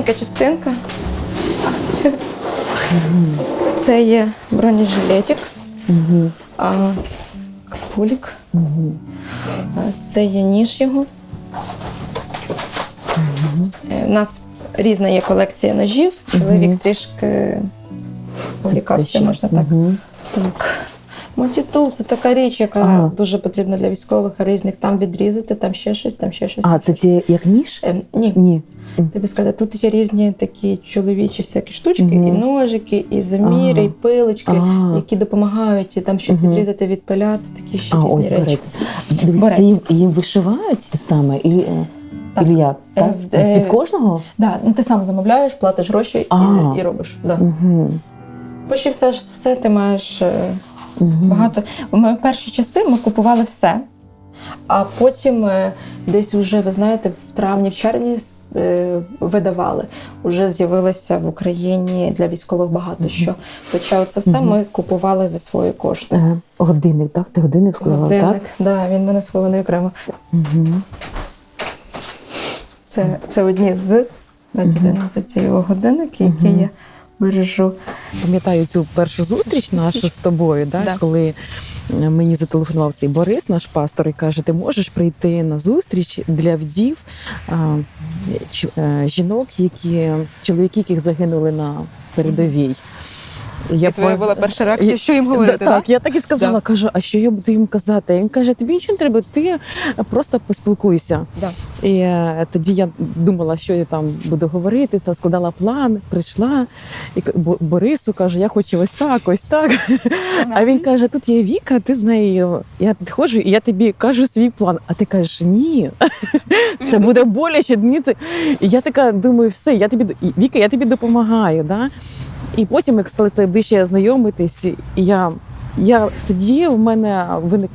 маленька частинка. Це є бронежилетик, капулік. Це є ніж його. У нас різна є колекція ножів. Чоловік трішки увлікався, можна так. Так. Мультитул – це така річ, яка дуже потрібна для військових, різних. Там відрізати, там ще щось, там ще щось. А, це ті як ніж? Ні. Ні. Тобі сказати, тут є різні такі чоловічі всякі штучки, і ножики, і заміри, і пилочки, які допомагають там щось відрізати, відпиляти, такі ще різні речі. Дивіться, їм вишивають саме? Так. Или як? Так? Під кожного? Так, ти сам замовляєш, платиш гроші і робиш. Да. Почти все ти маєш багато. В перші часи ми купували все, а потім десь уже, ви знаєте, в травні, в червні видавали. Уже з'явилося в Україні для військових багато що. Хоча це все ми купували за свої кошти. Годинник, так? Ти годинник сказала, годинник, так? Да, він в мене схований окремо. Це одні з, це його годинники, які я бережу. Пам'ятаю цю першу зустріч нашу з тобою, коли мені зателефонував цей Борис, наш пастор, і каже, ти можеш прийти на зустріч для вдів жінок, чоловіки, яких загинули на передовій. І твоя була перша реакція, що їм говорити, так? Так, я так і сказала, кажу, а що я буду їм казати? Він каже, тобі нічого не треба, ти просто поспілкуйся. І тоді я думала, що я там буду говорити, та складала план, прийшла, і Борису каже, я хочу ось так, ось так. А він каже, тут є Віка, ти з нею, я підходжу, і я тобі кажу свій план. А ти кажеш, ні, це буде боляче. І я така думаю, все, Віка, я тобі допомагаю, да? І потім, як стали ближче знайомитись, тоді в мене виник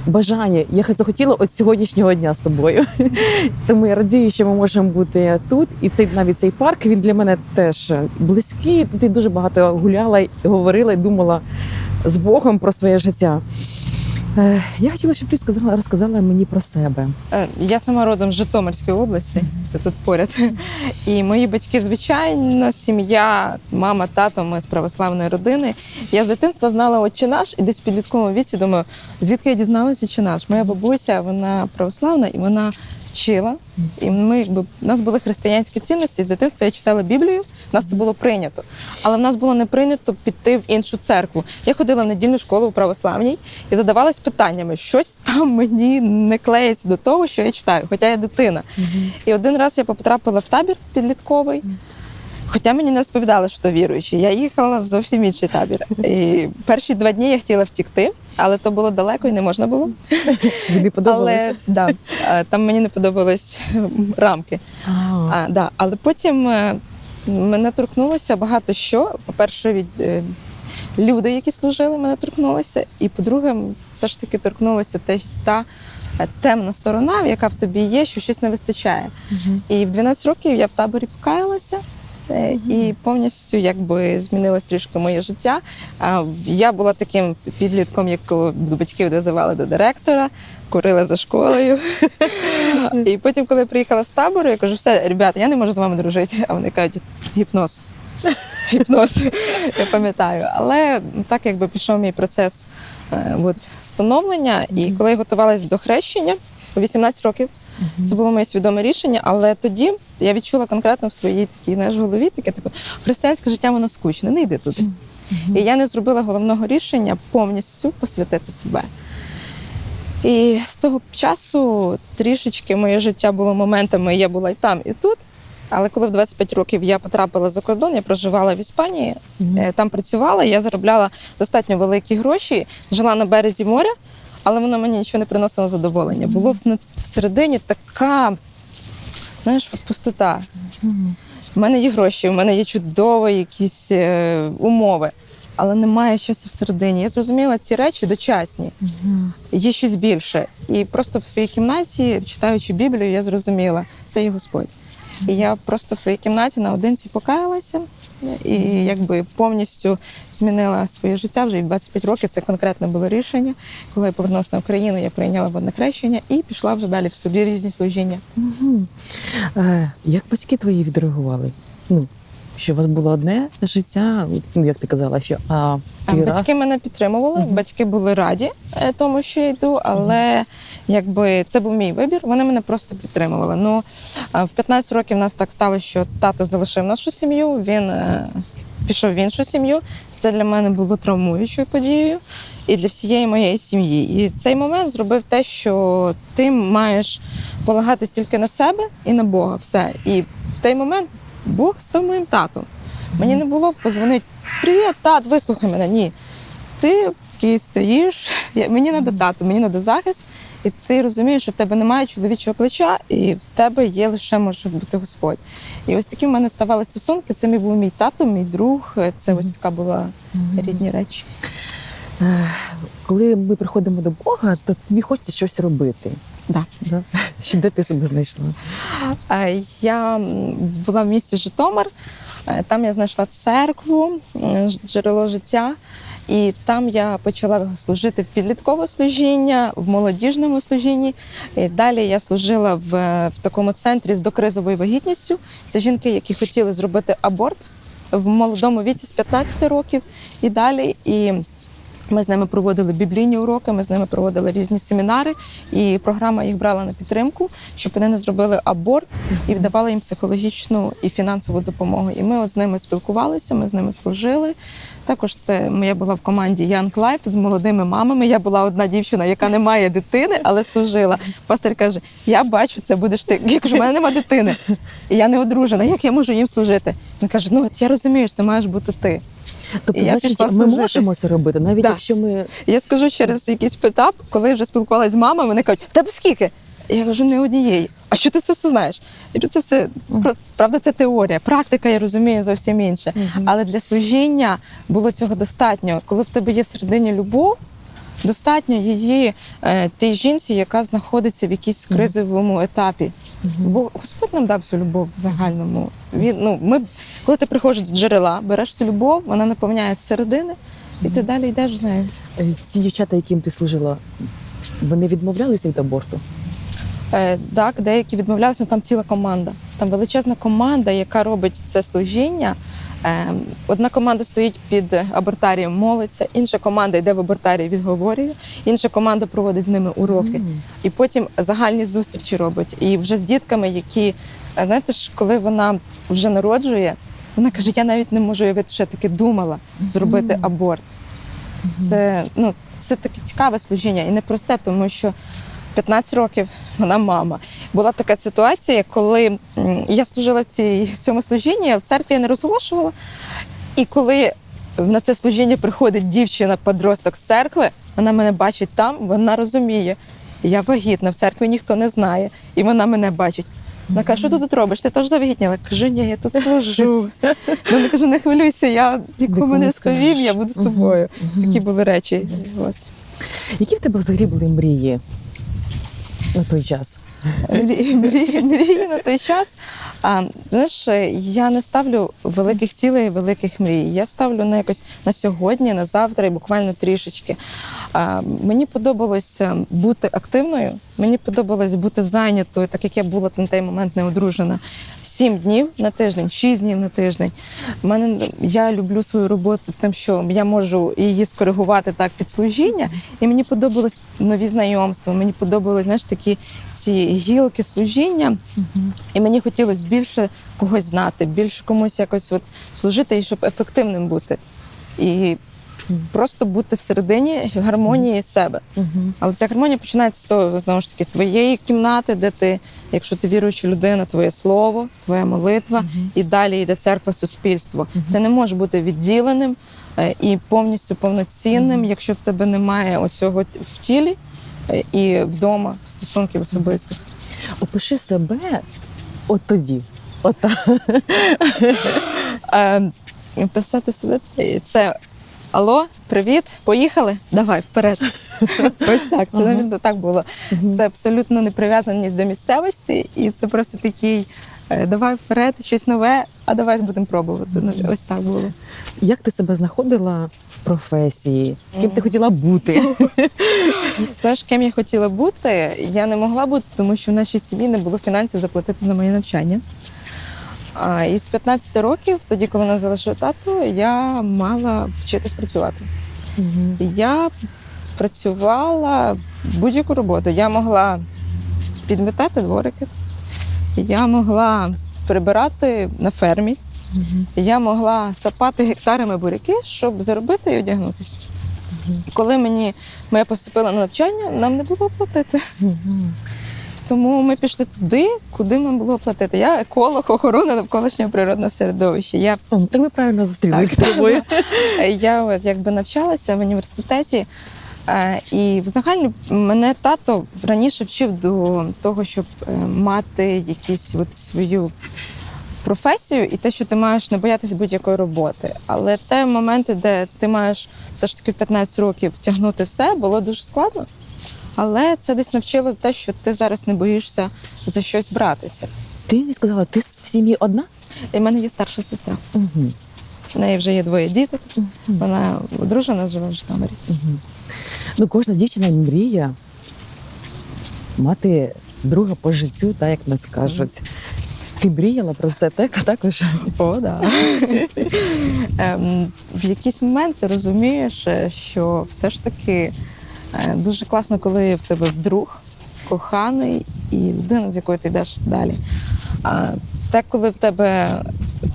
бажання. Я захотіла от сьогоднішнього дня з тобою. Тому я радію, що ми можемо бути тут. І навіть цей парк, він для мене теж близький. Тут я дуже багато гуляла, говорила і думала з Богом про своє життя. Я хотіла, щоб ти розказала мені про себе. Я сама родом з Житомирської області, це тут поряд. І мої батьки, звичайно, сім'я, мама, тато, ми з православної родини. Я з дитинства знала «Отче наш» і десь в підлітковому віці думаю, звідки я дізналася «Отче наш». Моя бабуся, вона православна і вона вчила. І у нас були християнські цінності. З дитинства я читала Біблію, в нас це було прийнято. Але в нас було не прийнято піти в іншу церкву. Я ходила в недільну школу в православній і задавалась питаннями. Щось там мені не клеїться до того, що я читаю, хоча я дитина. І один раз я потрапила в табір підлітковий, хоча мені не розповідали, що віруючі. Я їхала в зовсім інший табір. І перші 2 дні я хотіла втікти, але то було далеко і не можна було. Мені подобалося? Там мені не подобались рамки. Але потім мене торкнулося багато що. По-перше, люди, які служили, мене торкнулися. І по-друге, все ж таки торкнулася та темна сторона, яка в тобі є, що щось не вистачає. І в 12 років я в таборі покаялася. І повністю змінилось трішки моє життя. Я була таким підлітком, якого батьки відвозили до директора, курила за школою. І потім, коли я приїхала з табору, я кажу, все, ребята, я не можу з вами дружити. А вони кажуть, гіпноз. Гіпноз, я пам'ятаю. Але так пішов мій процес становлення. І коли я готувалася до хрещення, у 18 років, це було моє свідоме рішення, але тоді я відчула конкретно в своїй такій голові, християнське життя, воно скучне, не йди туди. І я не зробила головного рішення повністю посвятити себе. І з того часу трішечки моє життя було моментами, я була і там, і тут. Але коли в 25 років я потрапила за кордон, я проживала в Іспанії, там працювала, я заробляла достатньо великі гроші, жила на березі моря, але воно мені нічого не приносило задоволення. Було всередині така, пустота. У мене є гроші, у мене є чудові якісь умови, але немає щось всередині. Я зрозуміла, ці речі дочасні, є щось більше. І просто в своїй кімнаті, читаючи Біблію, я зрозуміла, це є Господь. І я просто в своїй кімнаті наодинці покаялася і якби повністю змінила своє життя. Вже і в 25 років це конкретне було рішення. Коли я повернулася на Україну, я прийняла водне хрещення і пішла вже далі в собі різні служіння. Як батьки твої відреагували? Ну, що у вас було одне життя, ну, як ти казала, що Батьки мене підтримували, батьки були раді тому, що я йду, але якби це був мій вибір, вони мене просто підтримували. Ну, в 15 років в нас так сталося, що тато залишив нашу сім'ю, він пішов в іншу сім'ю. Це для мене було травмуючою подією і для всієї моєї сім'ї. І цей момент зробив те, що ти маєш полагатись тільки на себе і на Бога, все. І в той момент Бог став моїм татом. Мені не було позвонити: «Привіт, тат, вислухай мене». Ні. Ти такий стоїш, мені треба тато, мені треба захист, і ти розумієш, що в тебе немає чоловічого плеча, і в тебе є лише, може бути, Господь. І ось такі в мене ставали стосунки. Це був мій тато, мій друг, це ось така була рідні речі. Коли ми приходимо до Бога, то тобі хочеться щось робити. Да. Да? Де ти себе знайшла? Я була в місті Житомир, там я знайшла церкву, джерело життя, і там я почала служити в підліткове служіння, в молодіжному служінні. І далі я служила в такому центрі з докризовою вагітністю. Це жінки, які хотіли зробити аборт в молодому віці з 15 років і далі. І ми з ними проводили біблійні уроки, ми з ними проводили різні семінари, і програма їх брала на підтримку, щоб вони не зробили аборт і давали їм психологічну і фінансову допомогу. І ми от з ними спілкувалися, ми з ними служили. Також я була в команді Young Life з молодими мамами. Я була одна дівчина, яка не має дитини, але служила. Пастор каже: я бачу, це будеш ти. Я кажу: в мене немає дитини, і я не одружена, як я можу їм служити? Він каже: ну от я розумію, що це маєш бути ти. Тобто, значить, ми можемо це робити, навіть якщо ми... Я скажу, через якийсь етап, коли я вже спілкувалася з мамою, вони кажуть: в тебе скільки? Я кажу: не однієї. А що ти це все знаєш? Я кажу: це все, просто, правда, це теорія. Практика, я розумію, зовсім інше. Але для служіння було цього достатньо. Коли в тебе є всередині любов, достатньо її тій жінці, яка знаходиться в якійсь кризовому етапі. Бо Господь нам дав цю любов в загальному. Коли ти приходиш з джерела, береш цю любов, вона наповняє з середини, і ти далі йдеш з нею. Ці дівчата, яким ти служила, вони відмовлялися від аборту? Так, деякі відмовлялися, але там ціла команда. Там величезна команда, яка робить це служіння. Одна команда стоїть під абортарієм, молиться, інша команда йде в абортарій, відговорює, інша команда проводить з ними уроки. І потім загальні зустрічі робить. І вже з дітками, які, знаєте ж, коли вона вже народжує, вона каже: я навіть не можу уявити, що я таки думала зробити аборт. Це таке цікаве служіння і непросте, тому що 15 років вона мама. Була така ситуація, коли я служила в цьому служінні, а в церкві я не розголошувала. І коли на це служіння приходить дівчина-подросток з церкви, вона мене бачить там, вона розуміє: я вагітна, в церкві ніхто не знає, і вона мене бачить. Вона каже: що ти тут робиш? Ти теж завагітніла? Кажу: ні, я тут служу. Вона каже: не хвилюйся, я нікому не сповім, я буду з тобою. Такі були речі. Ось. Які в тебе взагалі були мрії на той час? Мрії на той час. Знаєш, я не ставлю великих цілей, великих мрій. Я ставлю на сьогодні, на завтра і буквально трішечки. Мені подобалось бути активною, мені подобалось бути зайнятою, так як я була на той момент не одружена. 7 днів на тиждень, 6 днів на тиждень. Я люблю свою роботу тим, що я можу її скоригувати так під служіння. І мені подобалось нові знайомства, мені подобалось, знаєш, такі ці гілки служіння. І мені хотілося більше когось знати, більше комусь якось служити, і щоб ефективним бути. І просто бути всередині гармонії себе. Але ця гармонія починається з того, знову ж таки, з твоєї кімнати, де ти, якщо ти віруюча людина, твоє слово, твоя молитва, і далі йде церква, суспільство. Ти не можеш бути відділеним і повністю повноцінним, якщо в тебе немає оцього в тілі і вдома, стосунків особистих. Опиши себе от тоді. Писати себе – це: алло, привіт, поїхали? Давай, вперед. Ось так, це навіть так було. Це абсолютно не прив'язаність до місцевості, і це просто такий давай вперед, щось нове, а давай будемо пробувати. Ось так було. Як ти себе знаходила в професії? Ким ти хотіла бути? Знаєш, ким я хотіла бути, я не могла бути, тому що в нашій сім'ї не було фінансів заплатити за моє навчання. І з 15 років, тоді, коли нас залишив тато, я мала вчитись працювати. Я працювала будь-яку роботу. Я могла підмітати дворики, я могла прибирати на фермі, я могла сапати гектарами буряки, щоб заробити і одягнутися. Коли я поступила на навчання, нам не було платити. Тому ми пішли туди, куди нам було платити. Я еколог, охорона навколишнього природного середовища. Так ми правильно зустрілися з тобою. Я навчалася в університеті, і взагалі мене тато раніше вчив до того, щоб мати якусь свою професію і те, що ти маєш не боятися будь-якої роботи. Але те моменти, де ти маєш все ж таки в 15 років втягнути все, було дуже складно. Але це десь навчило те, що ти зараз не боїшся за щось братися. Ти мені сказала, ти в сім'ї одна? І в мене є старша сестра. В неї вже є 2 діток. Вона одружена, живе в Житомирі. Ну, кожна дівчина мріє мати друга по життю, так як нас кажуть. Ти мріяла про це також? О, да. В якийсь момент ти розумієш, що все ж таки дуже класно, коли в тебе друг, коханий і людина, з якою ти йдеш далі. А те, коли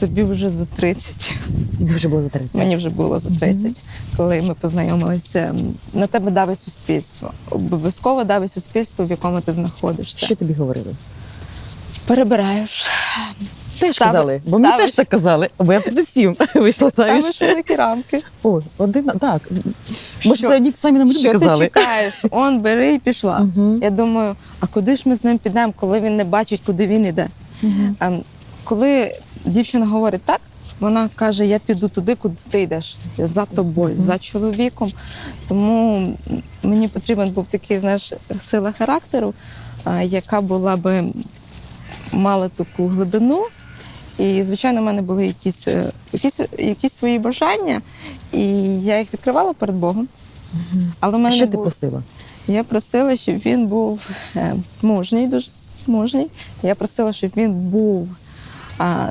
тобі вже за 30. Мені вже було за 30. Мені вже було за 30, коли ми познайомилися. На тебе давить суспільство. Обов'язково давить суспільство, в якому ти знаходишся. Що тобі говорили? Перебираєш. Теж казали, бо мені теж так казали. Бо я 37 вийшла заміж. Ставиш великі рамки. О, так. Може, це одні самі нам люди що казали. Що ти чекаєш? Он, бери і пішла. Я думаю, а куди ж ми з ним підемо, коли він не бачить, куди він йде? Коли дівчина говорить так, вона каже, я піду туди, куди ти йдеш. За тобою, за чоловіком. Тому мені потрібен був такий, знаєш, сила характеру, яка була би, мала таку глибину. І, звичайно, в мене були якісь свої бажання, і я їх відкривала перед Богом. Але в мене що ти просила? Я просила, щоб він був мужній, дуже мужній. Я просила, щоб він був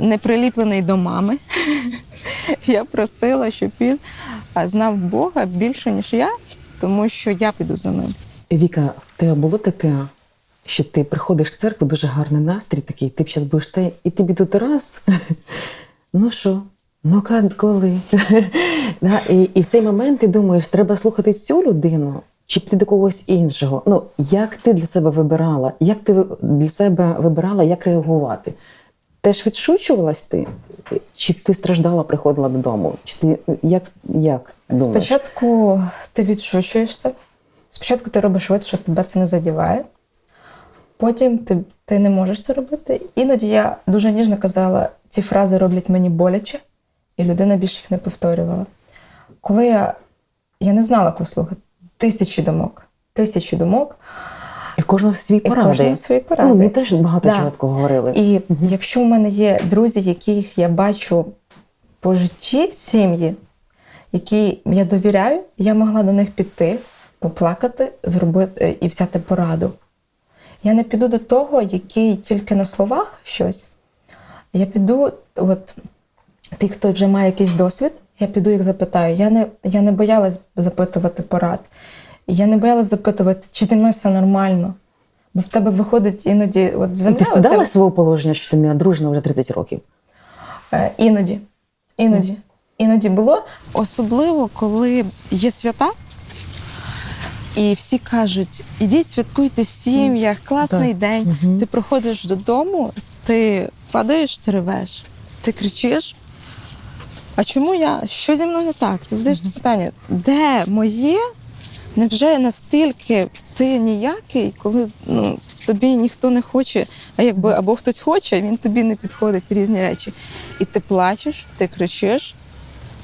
не приліплений до мами. Я просила, щоб він знав Бога більше, ніж я, тому що я піду за ним. Віка, в тебе було таке, що ти приходиш в церкву, дуже гарний настрій такий, ти б зараз будеш те, і тобі тут раз, ну що, ну коли? І в цей момент ти думаєш, треба слухати цю людину, чи піти до когось іншого. Ну, як ти для себе вибирала? Як ти для себе вибирала, як реагувати? Теж відшучувалась ти? Чи ти страждала, приходила додому? Чи ти як думаєш? Спочатку ти відшучуєшся. Спочатку ти робиш вид, що тебе це не задіває. Потім ти не можеш це робити. Іноді я дуже ніжно казала, ці фрази роблять мені боляче, і людина більше їх не повторювала. Коли я не знала, кого слухати. Тисячі думок. І в кожного свої поради. Ну, мені теж багато чого такого говорили. І якщо в мене є друзі, яких я бачу по житті, сім'ї, які я довіряю, я могла до них піти, поплакати, зробити і взяти пораду. Я не піду до того, який тільки на словах щось. Я піду, ті, хто вже має якийсь досвід, я піду їх запитаю. Я не боялась запитувати порад. Я не боялась запитувати, чи зі мною все нормально. Бо в тебе виходить іноді земля. Ти стидала свого положення, що ти не одружена вже 30 років? Іноді було. Особливо, коли є свята, і всі кажуть, ідіть, святкуйте в сім'ях, класний день. Ти приходиш додому, ти падаєш, ти ревеш, ти кричиш. А чому я? Що зі мною не так? Ти задаєш питання, де моє? Невже настільки ти ніякий, коли тобі ніхто не хоче, або хтось хоче, а він тобі не підходить, різні речі. І ти плачеш, ти кричиш,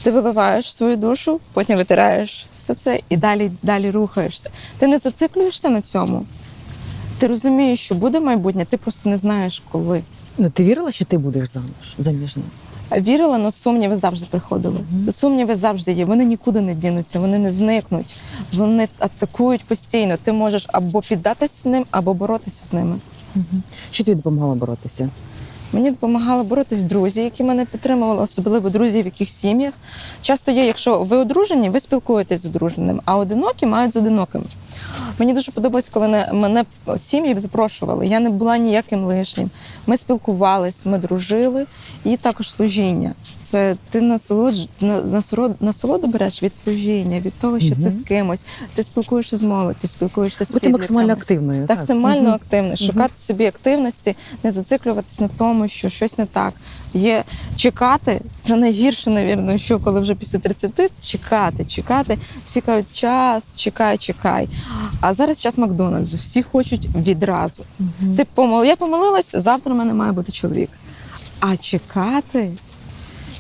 ти виливаєш свою душу, потім витираєш все це і далі рухаєшся. Ти не зациклюєшся на цьому. Ти розумієш, що буде майбутнє, ти просто не знаєш, коли. Ну, ти вірила, що ти будеш заміжня? Вірила, але сумніви завжди приходили. Сумніви завжди є. Вони нікуди не дінуться, вони не зникнуть. Вони атакують постійно. Ти можеш або піддатися з ним, або боротися з ними. Що тобі допомагало боротися? Мені допомагали боротись друзі, які мене підтримували, особливо друзі, в яких сім'ях. Часто є, якщо ви одружені, ви спілкуєтесь з одруженим, а одинокі мають з одиноким. Мені дуже подобалось, коли мене сім'ї запрошували. Я не була ніяким лишнім. Ми спілкувались, ми дружили і також служіння. Це ти насолоду береш від служіння, від того, що ти з кимось, ти спілкуєшся з молоддю, ти спілкуєшся з Бути максимально активною. Так, максимально активною, шукати собі активності, не зациклюватись на тому, що щось не так. Є чекати, це найгірше, навірно, що коли вже після 30 чекати. Всі кажуть, час, чекай. А зараз час Макдональдсу, всі хочуть відразу. Я помилилась, завтра в мене має бути чоловік. А чекати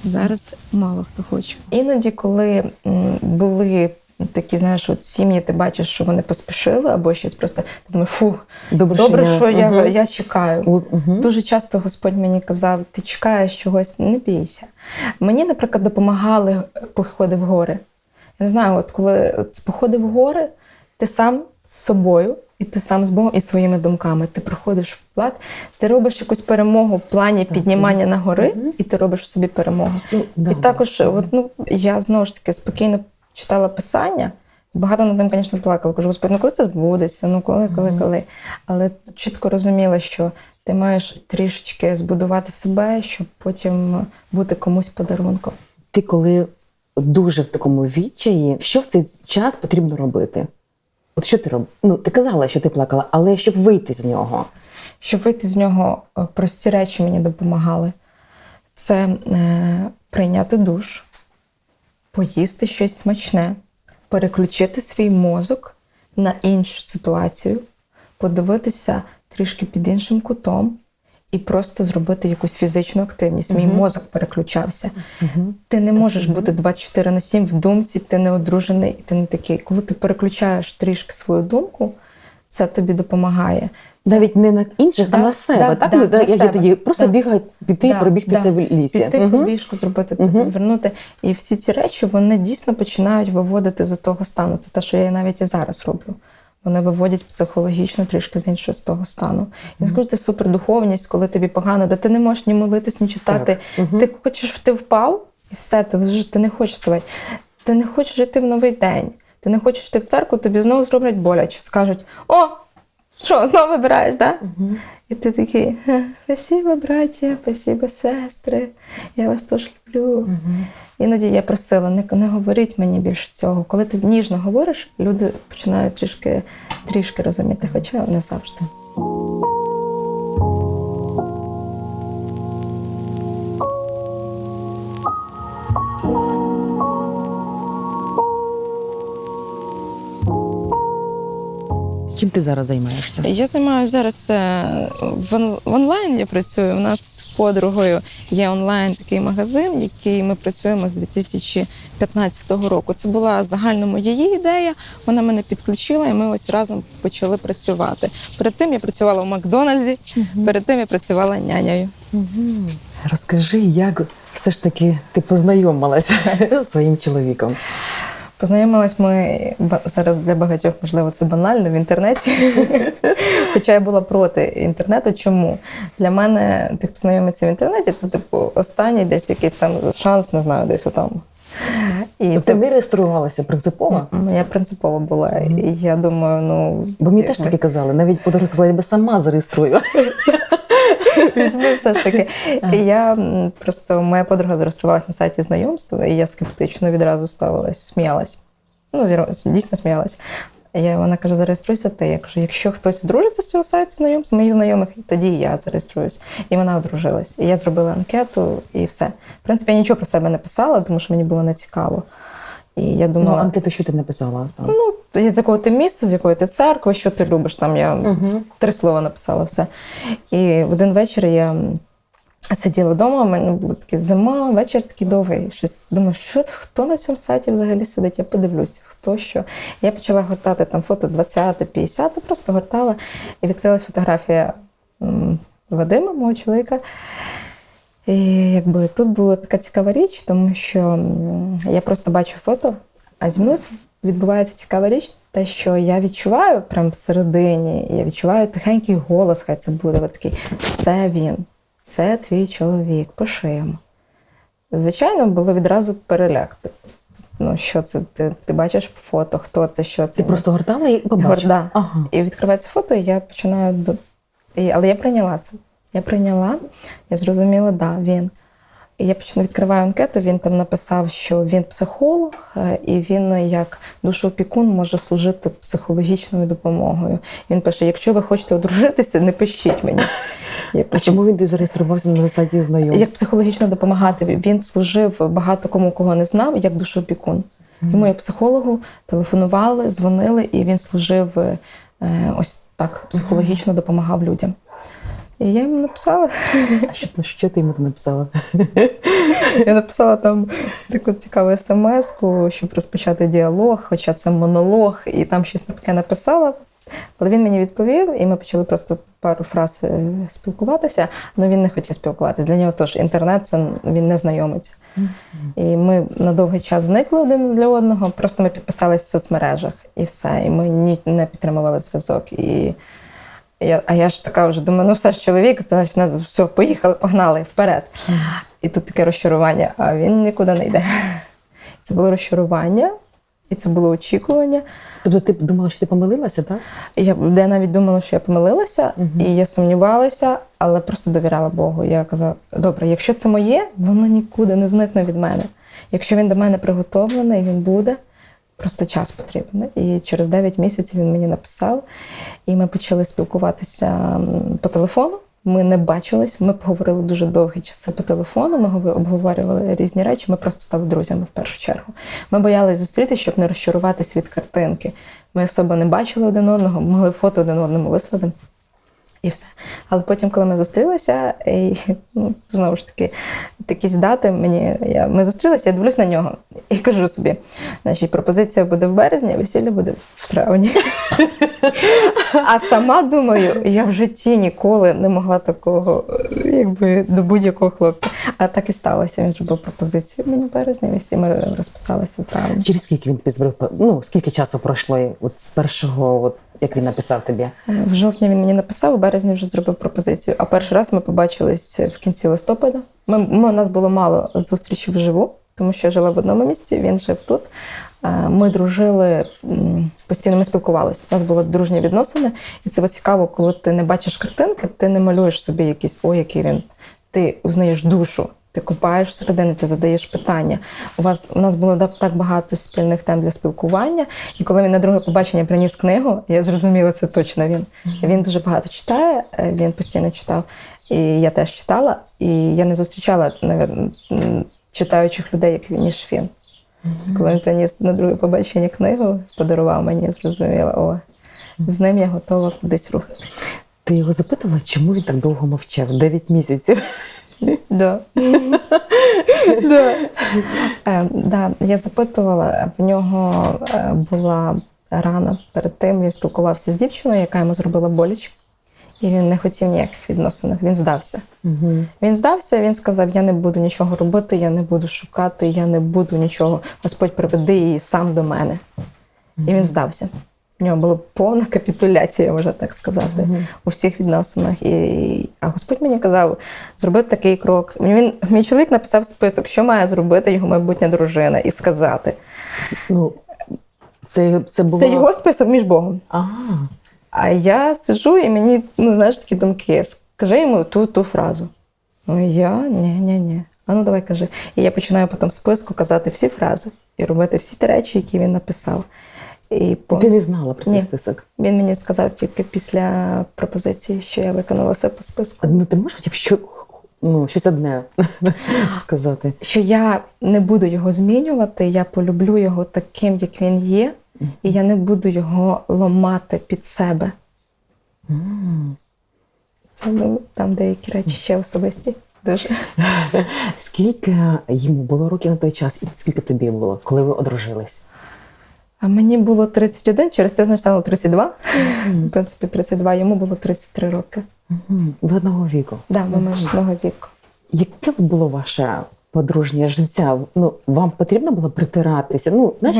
зараз мало хто хоче. Іноді, коли були такі, знаєш, от сім'ї, ти бачиш, що вони поспішили, або щось просто, ти думаєш, добре, що я чекаю. Дуже часто Господь мені казав, ти чекаєш чогось, не бійся. Мені, наприклад, допомагали походи в гори. Я не знаю, от коли походи в гори, ти сам з собою, і ти сам з Богом і своїми думками. Ти приходиш в плат, ти робиш якусь перемогу в плані піднімання на гори, і ти робиш собі перемогу. І також, я знову ж таки спокійно читала Писання, багато над тим, звісно, плакала. Кажу, Господь, коли це збудеться, коли. Але чітко розуміла, що ти маєш трішечки збудувати себе, щоб потім бути комусь подарунком. Ти коли дуже в такому відчаї, що в цей час потрібно робити? От що ти робиш? Ти казала, що ти плакала, але щоб вийти з нього? Щоб вийти з нього, прості речі мені допомагали. Це прийняти душ, поїсти щось смачне, переключити свій мозок на іншу ситуацію, подивитися трішки під іншим кутом і просто зробити якусь фізичну активність. Мій мозок переключався. Ти не можеш бути 24/7 в думці, ти не одружений, і ти не такий. Коли ти переключаєш трішки свою думку, це тобі допомагає. Навіть не на інших, а на себе, так? Я тоді просто бігаю, піти, пробігтися в лісі. Піти пробіжку зробити, звернути. І всі ці речі, вони дійсно починають виводити з того стану. Це те, що я навіть і зараз роблю. Вони виводять психологічно трішки з іншого з того стану. І не скажу, це супердуховність, коли тобі погано, де ти не можеш ні молитись, ні читати. Ти хочеш, ти впав, і все, ти лежиш, ти не хочеш вставати. Ти не хочеш жити в новий день. Ти не хочеш йти в церкву, тобі знову зроблять боляче. Скажуть, що, знову вибираєш, так? І ти такий, спасибо, браття, спасибо, сестри, я вас теж люблю. Іноді я просила, не говоріть мені більше цього. Коли ти ніжно говориш, люди починають трішки розуміти, хоча не завжди. Чим ти зараз займаєшся? Я займаюся зараз в онлайн, я працюю. У нас з подругою є онлайн такий магазин, який ми працюємо з 2015 року. Це була загальному її ідея, вона мене підключила, і ми ось разом почали працювати. Перед тим я працювала в Макдональдсі, перед тим я працювала нянею. Розкажи, як все ж таки ти познайомилася з своїм чоловіком? Познайомились ми, зараз для багатьох, можливо, це банально, в інтернеті. Хоча я була проти інтернету. Чому? Для мене, тих, хто знайомиться в інтернеті, це типу останній десь якийсь там шанс, не знаю, десь отам. І ти не реєструвалася принципово? Я принципово була. І я думаю, Бо мені теж таки казали, навіть подруга казала, я тебе сама зареєструю. Візьми все ж таки. Моя подруга зареєструвалася на сайті знайомства, і я скептично відразу ставилась, сміялась. Дійсно сміялась. Вона каже, зареєструйся ти. Я кажу, якщо хтось одружиться з цього сайту знайомств, моїх знайомих, тоді і я зареєструюсь. І вона одружилась. І я зробила анкету, і все. В принципі, я нічого про себе не писала, тому що мені було нецікаво. І я думала... анкету що ти написала? З якого ти міста, з якої ти церкви, що ти любиш. Там я 3 слова написала, все. І в один вечір я сиділа вдома, у мене була така зима, вечір такий довгий. Щось думаю, хто на цьому сайті взагалі сидить? Я подивлюсь, хто що. Я почала гортати там фото 20, 50, просто гортала. І відкрилась фотографія Вадима, мого чоловіка. І якби тут була така цікава річ, тому що я просто бачу фото, а зі мною відбувається цікава річ, те, що я відчуваю прямо всередині, я відчуваю тихенький голос, хай це буде такий: це він, це твій чоловік, пиши йому. Звичайно, було відразу переляк. Ну, що це? Ти бачиш фото, хто це, що це? Ти просто гортала і побачила? Да. Ага. І відкривається фото, і я починаю... Але я прийняла це. Я зрозуміла, да, він. І я відкриваю анкету, він там написав, що він психолог, і він як душоопікун може служити психологічною допомогою. Він пише: якщо ви хочете одружитися, не пишіть мені. А чому він зареєструвався на сайті знайомств? Як психологічно допомагати. Він служив багато кого не знав, як душоопікун. Йому як психологу телефонували, дзвонили, і він служив ось так, психологічно допомагав людям. І я йому написала. А що ти йому там написала? Я написала там таку цікаву смс-ку, щоб розпочати діалог, хоча це монолог, і там щось таке написала. Але він мені відповів, і ми почали просто пару фраз спілкуватися, але він не хотів спілкуватися. Для нього теж інтернет, це він не знайомиться. І ми на довгий час зникли один для одного, просто ми підписалися в соцмережах, і все. І ми не підтримували зв'язок. А я ж така вже думаю, ну все ж чоловік, значить, все, поїхали, погнали, вперед. І тут таке розчарування, а він нікуди не йде. Це було розчарування, і це було очікування. Тобто ти думала, що ти помилилася, так? Я навіть думала, що я помилилася, і я сумнівалася, але просто довіряла Богу. Я казала: добре, якщо це моє, воно нікуди не зникне від мене. Якщо він до мене приготовлений, він буде. Просто час потрібен. І через 9 місяців він мені написав, і ми почали спілкуватися по телефону. Ми не бачились, ми поговорили дуже довгі часи по телефону, ми обговорювали різні речі, ми просто стали друзями в першу чергу. Ми боялись зустрітися, щоб не розчаруватись від картинки. Ми особо не бачили один одного, могли фото один одному вислати. І все. Але потім, коли ми зустрілися, знову ж таки, якісь дати ми зустрілися, я дивлюсь на нього і кажу собі: значить, пропозиція буде в березні, а весілля буде в травні. А сама думаю, я в житті ніколи не могла такого, до будь-якого хлопця. А так і сталося. Він зробив пропозицію мені в березні, і ми розписалися в травні. Через скільки він тобі зробив? Скільки часу пройшло з першого, як він написав тобі? В жовтні він мені написав, у березні вже зробив пропозицію. А перший раз ми побачились в кінці листопада. У нас було мало зустрічей вживу, тому що я жила в одному місці, він жив тут. Ми дружили, постійно ми спілкувалися. У нас були дружні відносини. І це цікаво, коли ти не бачиш картинки, ти не малюєш собі якийсь, який він. Ти узнаєш душу, ти копаєш всередині, ти задаєш питання. У нас було так багато спільних тем для спілкування. І коли він на друге побачення приніс книгу, я зрозуміла, це точно він. Він дуже багато читає, він постійно читав. І я теж читала. І я не зустрічала, читаючих людей, як він, ніж він. Коли він приніс на друге побачення книгу, подарував мені, я зрозуміла, з ним я готова кудись рухатись. Ти його запитувала, чому він так довго мовчав? 9 місяців. Да. Я запитувала, в нього була рана перед тим, він спілкувався з дівчиною, яка йому зробила боляче. І він не хотів ніяких відносин, він здався. Він здався, він сказав: я не буду нічого робити, я не буду шукати, я не буду нічого. Господь приведи її сам до мене. І він здався. В нього була повна капітуляція, можна так сказати, у всіх відносинах. А Господь мені казав зробити такий крок. Мій чоловік написав список, що має зробити його майбутня дружина, і сказати. Це його список між Богом. А я сиджу, і мені, такі думки: скажи йому ту фразу. Ні. Давай кажи. І я починаю потім в списку казати всі фрази і робити всі ті речі, які він написав. Ти не знала про цей список? Він мені сказав тільки після пропозиції, що я виконала все по списку. Ти можеш щось одне сказати? Що я не буду його змінювати, я полюблю його таким, як він є, і я не буду його ламати під себе. Це, там деякі речі ще особисті. Дуже. Скільки йому було років на той час, і скільки тобі було, коли ви одружились? А мені було 31, через те, значить, стало 32. В принципі, 32, йому було 33 роки. До одного віку. Да, ми майже одного віку. Яке було ваше подружнє життя? Ну, вам потрібно було притиратися? Ну, знаєш,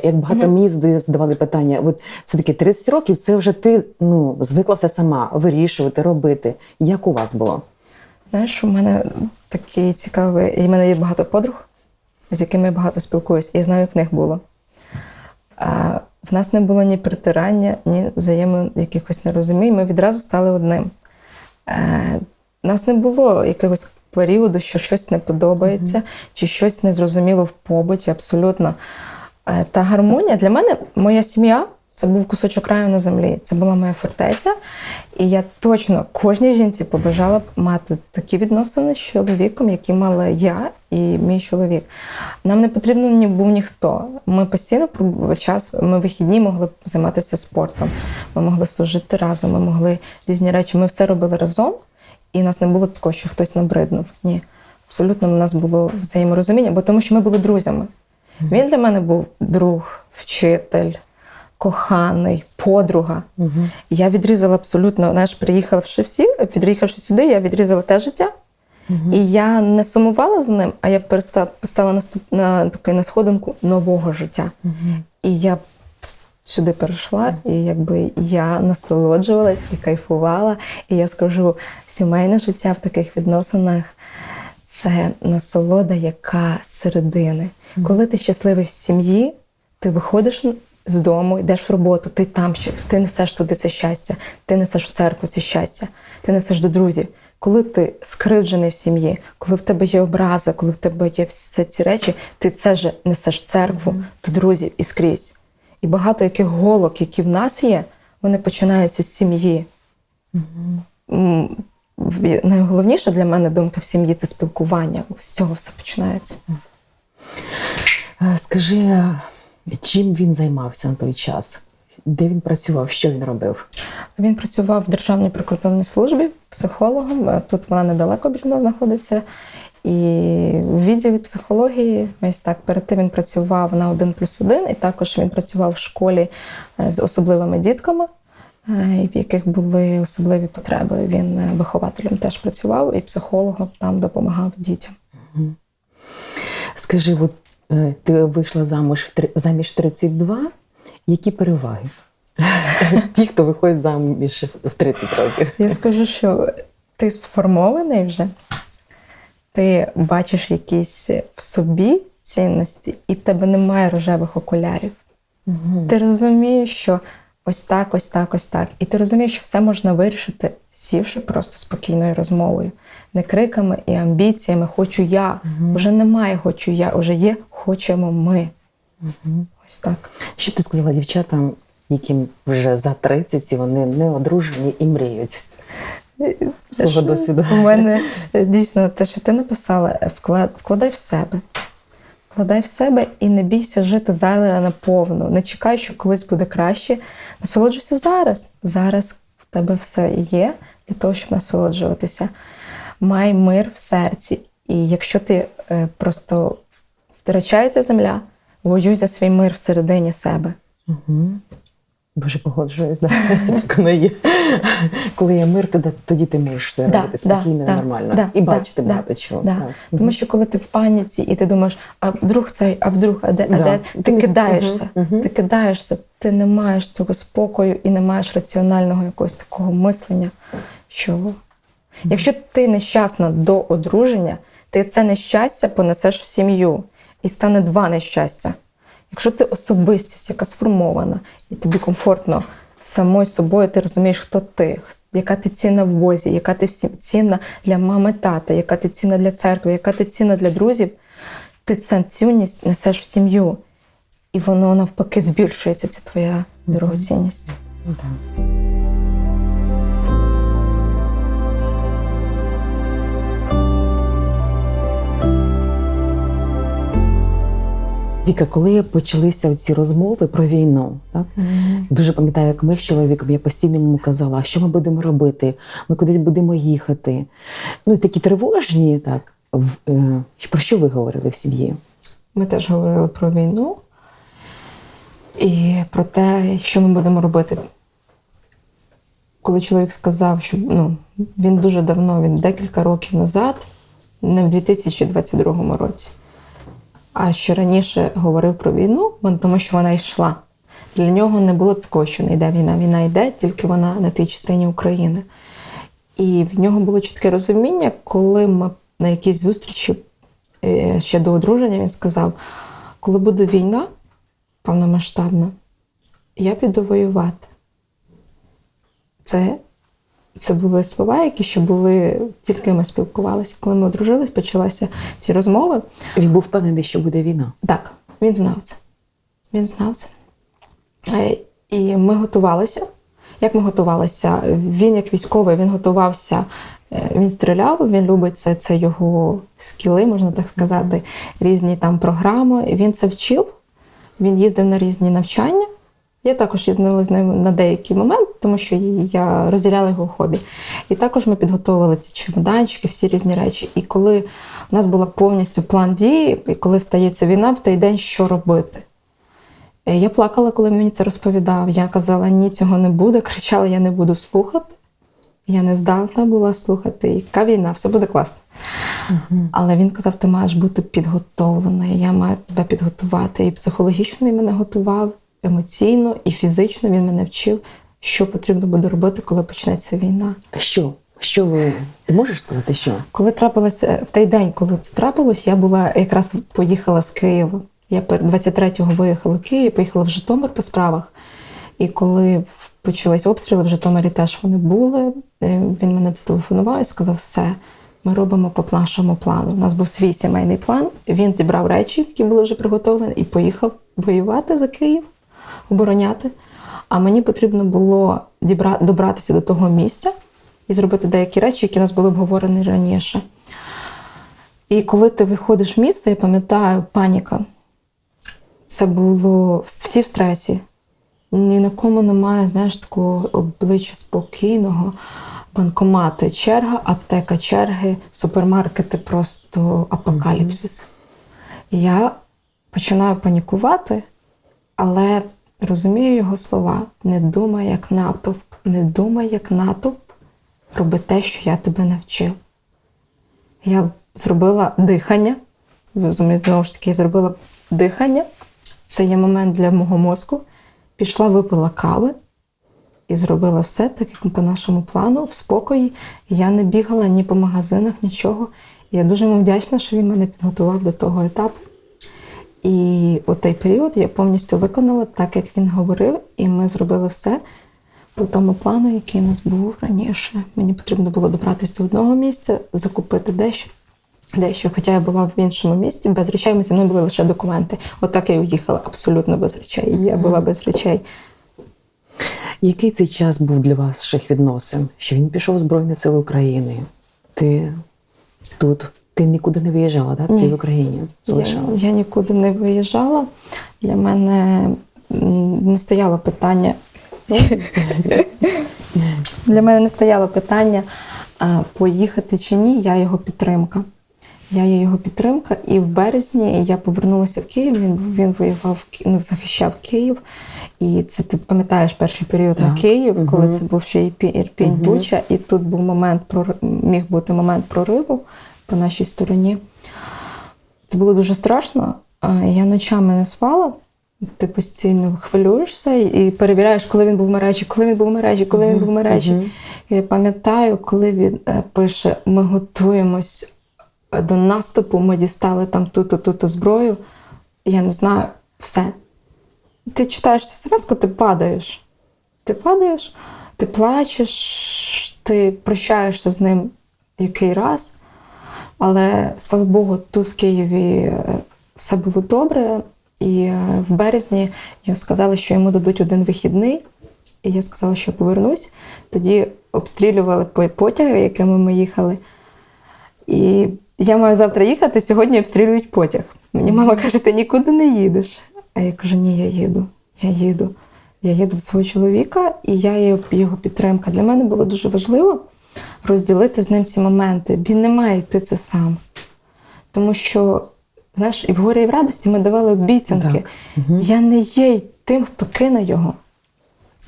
як багато мені задавали питання, от все-таки 30 років, це вже ти звиклася сама вирішувати, робити. Як у вас було? Знаєш, у мене такий цікавий, і в мене є багато подруг, з якими я багато спілкуюся. Я знаю, як в них було. В нас не було ні притирання, ні якихось нерозумінь. Ми відразу стали одним. У нас не було якогось періоду, що щось не подобається, чи щось незрозуміло в побуті, абсолютно. Та гармонія для мене, моя сім'я, це був кусочок раю на землі. Це була моя фортеця. І я точно кожній жінці побажала б мати такі відносини з чоловіком, які мала я і мій чоловік. Нам не потрібно був ніхто. Ми постійно ми вихідні могли займатися спортом. Ми могли служити разом, ми могли різні речі. Ми все робили разом. І в нас не було такого, що хтось набриднув. Ні. Абсолютно у нас було взаєморозуміння, бо тому що ми були друзями. Він для мене був друг, вчитель, коханий, подруга. Я відрізала абсолютно, знаєш, під'їхавши сюди, я відрізала те життя. І я не сумувала за ним, а я стала на сходинку нового життя. І я сюди перейшла, і якби я насолоджувалась і кайфувала. І я скажу, сімейне життя в таких відносинах – це насолода, яка зсередини. Коли ти щасливий в сім'ї, ти виходиш з дому, йдеш в роботу, ти там ще, ти несеш туди це щастя, ти несеш в церкву це щастя, ти несеш до друзів. Коли ти скривджений в сім'ї, коли в тебе є образа, коли в тебе є всі ці речі, ти це ж несеш в церкву, до друзів і скрізь. І багато яких голок, які в нас є, вони починаються з сім'ї. Найголовніша для мене думка в сім'ї – це спілкування. З цього все починається. Скажи, чим він займався на той час? Де він працював? Що він робив? Він працював в Державній прикордонній службі психологом. Тут вона недалеко від нас знаходиться. І в відділі психології, ось так, перед тим він працював на 1+1, і також він працював в школі з особливими дітками, в яких були особливі потреби. Він вихователем теж працював і психологом там допомагав дітям. Скажи, от ти вийшла заміж в 32, які переваги? Ті, хто виходить заміж в 30 років. Я скажу, що ти сформований вже, ти бачиш якісь в собі цінності, і в тебе немає рожевих окулярів. Ти розумієш, що ось так, ось так, ось так. І ти розумієш, що все можна вирішити, сівши просто спокійною розмовою. Не криками і амбіціями «хочу я». Уже немає «хочу я», уже є «хочемо ми». Ось так. Що б ти сказала дівчатам, яким вже за 30, і вони не одружені і мріють? Свого досвіду. У мене дійсно те, що ти написала, вкладай в себе. Вкладай в себе і не бійся жити зараз наповну. Не чекай, що колись буде краще. Насолоджуйся зараз. Зараз в тебе все є для того, щоб насолоджуватися. Май мир в серці. І якщо ти просто втрачається земля, воюй за свій мир всередині себе. Дуже погоджуюсь, да. Коли є мир, тоді ти можеш все робити спокійно і нормально. І бачити багато чого. Тому що коли ти в паніці і ти думаєш, а вдруг цей, а вдруг, а де? Ти кидаєшся. Ти кидаєшся, ти не маєш цього спокою і не маєш раціонального якогось такого мислення. Що якщо ти нещасна до одруження, ти це нещастя понесеш в сім'ю. І стане 2 нещастя. Якщо ти особистість, яка сформована, і тобі комфортно з самою собою, ти розумієш, хто ти, яка ти цінна в Бозі, яка ти цінна для мами, тата, яка ти цінна для церкви, яка ти цінна для друзів, ти цю цінність несеш в сім'ю. І воно навпаки збільшується, це твоя дорогоцінність. Віка, коли почалися ці розмови про війну, так? Дуже пам'ятаю, як ми з чоловіком, я постійно йому казала, а що ми будемо робити, ми кудись будемо їхати. Ну, і такі тривожні, так. Про що ви говорили в сім'ї? Ми теж говорили про війну і про те, що ми будемо робити. коли чоловік сказав, що він дуже давно, він декілька років назад, не в 2022 році, а ще раніше говорив про війну, тому що вона йшла. Для нього не було такого, що не йде війна. Війна йде, тільки вона на тій частині України. І в нього було чітке розуміння, коли ми на якійсь зустрічі ще до одруження, він сказав, коли буде війна повномасштабна, я піду воювати. Це були слова, які ще були, тільки ми спілкувалися. Коли ми одружились, почалися ці розмови. Він був впевнений, що буде війна. Так, він знав це. Він знав це. І ми готувалися. Як ми готувалися? Він як військовий, він готувався, він стріляв, він любить це його скіли, можна так сказати, різні там програми. Він це вчив, він їздив на різні навчання. Я також їздила з ним на деякий момент, тому що я розділяла його хобі. І також ми підготовили ці чемоданчики, всі різні речі. І коли у нас був повністю план дії, і коли стається війна, в той день що робити? Я плакала, коли мені це розповідав. Я казала, ні, цього не буде. Кричала, я не буду слухати. Я не здатна була слухати. Яка війна, все буде класно. Але він казав, ти маєш бути підготовлена, я маю тебе підготувати. І психологічно він мене готував, емоційно і фізично він мене вчив, що потрібно буде робити, коли почнеться війна. Що ви... Ти можеш сказати, що? Коли трапилося, в той день, коли це трапилось, я була, якраз поїхала з Києва. Я 23-го виїхала в Київ, поїхала в Житомир по справах. І коли почались обстріли, в Житомирі теж вони були, він мене зателефонував і сказав, все, ми робимо по нашому плану. У нас був свій сімейний план, він зібрав речі, які були вже приготовлені, і поїхав воювати за Київ, обороняти. А мені потрібно було добратися до того місця і зробити деякі речі, які у нас були обговорені раніше. І коли ти виходиш в місто, я пам'ятаю, паніка. Це було всі в стресі. Ні на кому немає, знаєш, такого обличчя спокійного. Банкомати, черга, аптека, черги, супермаркети, просто апокаліпсис. Я починаю панікувати, але розумію його слова. Не думай як натовп, не думай як натовп, роби те, що я тебе навчив. Я зробила дихання, ви розумієте, знову ж таки, я зробила дихання, це є момент для мого мозку. Пішла, випила кави і зробила все так, як по нашому плану, в спокої. Я не бігала ні по магазинах, нічого. І я дуже йому вдячна, що він мене підготував до того етапу. І у той період я повністю виконала так, як він говорив, і ми зробили все по тому плану, який у нас був раніше. Мені потрібно було добратися до одного місця, закупити дещо, хоча я була в іншому місті, без речей, зі мною були лише документи. Отак я уїхала абсолютно без речей. Я була без речей. Який цей час був для ваших відносин? Що він пішов у Збройні Сили України? Ти тут, ти нікуди не виїжджала, так? Ти в Україні залишалася? Я нікуди не виїжджала. Для мене не стояло питання. Для мене не стояло питання, поїхати чи ні, я його підтримка. Я є його підтримка, і в березні я повернулася в Київ, він воював, захищав Київ. І це ти пам'ятаєш перший період на Київ, коли це був ще Ірпінь, Буча, і тут був міг бути момент прориву по нашій стороні. Це було дуже страшно. Я ночами не спала, ти постійно хвилюєшся і перевіряєш, коли він був в мережі, коли він був в мережі, коли він був в мережі. І я пам'ятаю, коли він пише, ми готуємось до наступу, ми дістали там ту-то зброю, я не знаю, все. Ти читаєш цю смс-ку, ти падаєш. Ти падаєш, ти плачеш, ти прощаєшся з ним який раз. Але, слава Богу, тут в Києві все було добре. І в березні я сказала, що йому дадуть один вихідний. І я сказала, що я повернусь. Тоді обстрілювали потяги, якими ми їхали. І я маю завтра їхати, сьогодні обстрілюють потяг. Мені мама каже, ти нікуди не їдеш. А я кажу, ні, я їду. Я їду до свого чоловіка, і я є його підтримка. Для мене було дуже важливо розділити з ним ці моменти. Він не має йти це сам. Тому що, знаєш, і в горі, і в радості ми давали обіцянки. Я не є тим, хто кине його.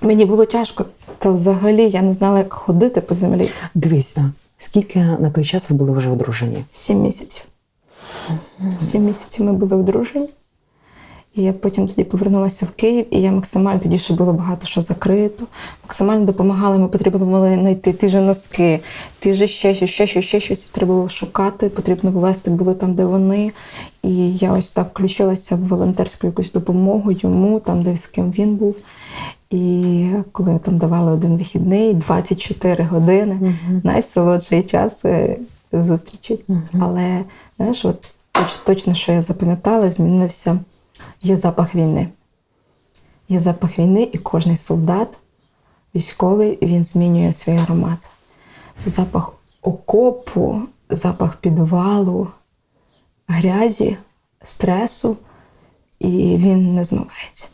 Мені було тяжко, та взагалі я не знала, як ходити по землі. Дивись, скільки на той час ви були вже одружені? 7 місяців. 7 місяців ми були одружені. І я потім тоді повернулася в Київ, і я максимально, тоді ще було багато що закрито, максимально допомагала, ми потрібно було знайти ті ж носки, ті ж ще щось, треба було шукати, потрібно вивезти були там, де вони. І я ось так включилася в волонтерську якусь допомогу йому, там, де з ким він був. І коли там давали один вихідний, 24 години, найсолодший час зустрічей. Але, знаєш, от точно, що я запам'ятала, змінився. Є запах війни. Є запах війни, і кожний солдат, військовий, він змінює свій аромат. Це запах окопу, запах підвалу, грязі, стресу, і він не змивається.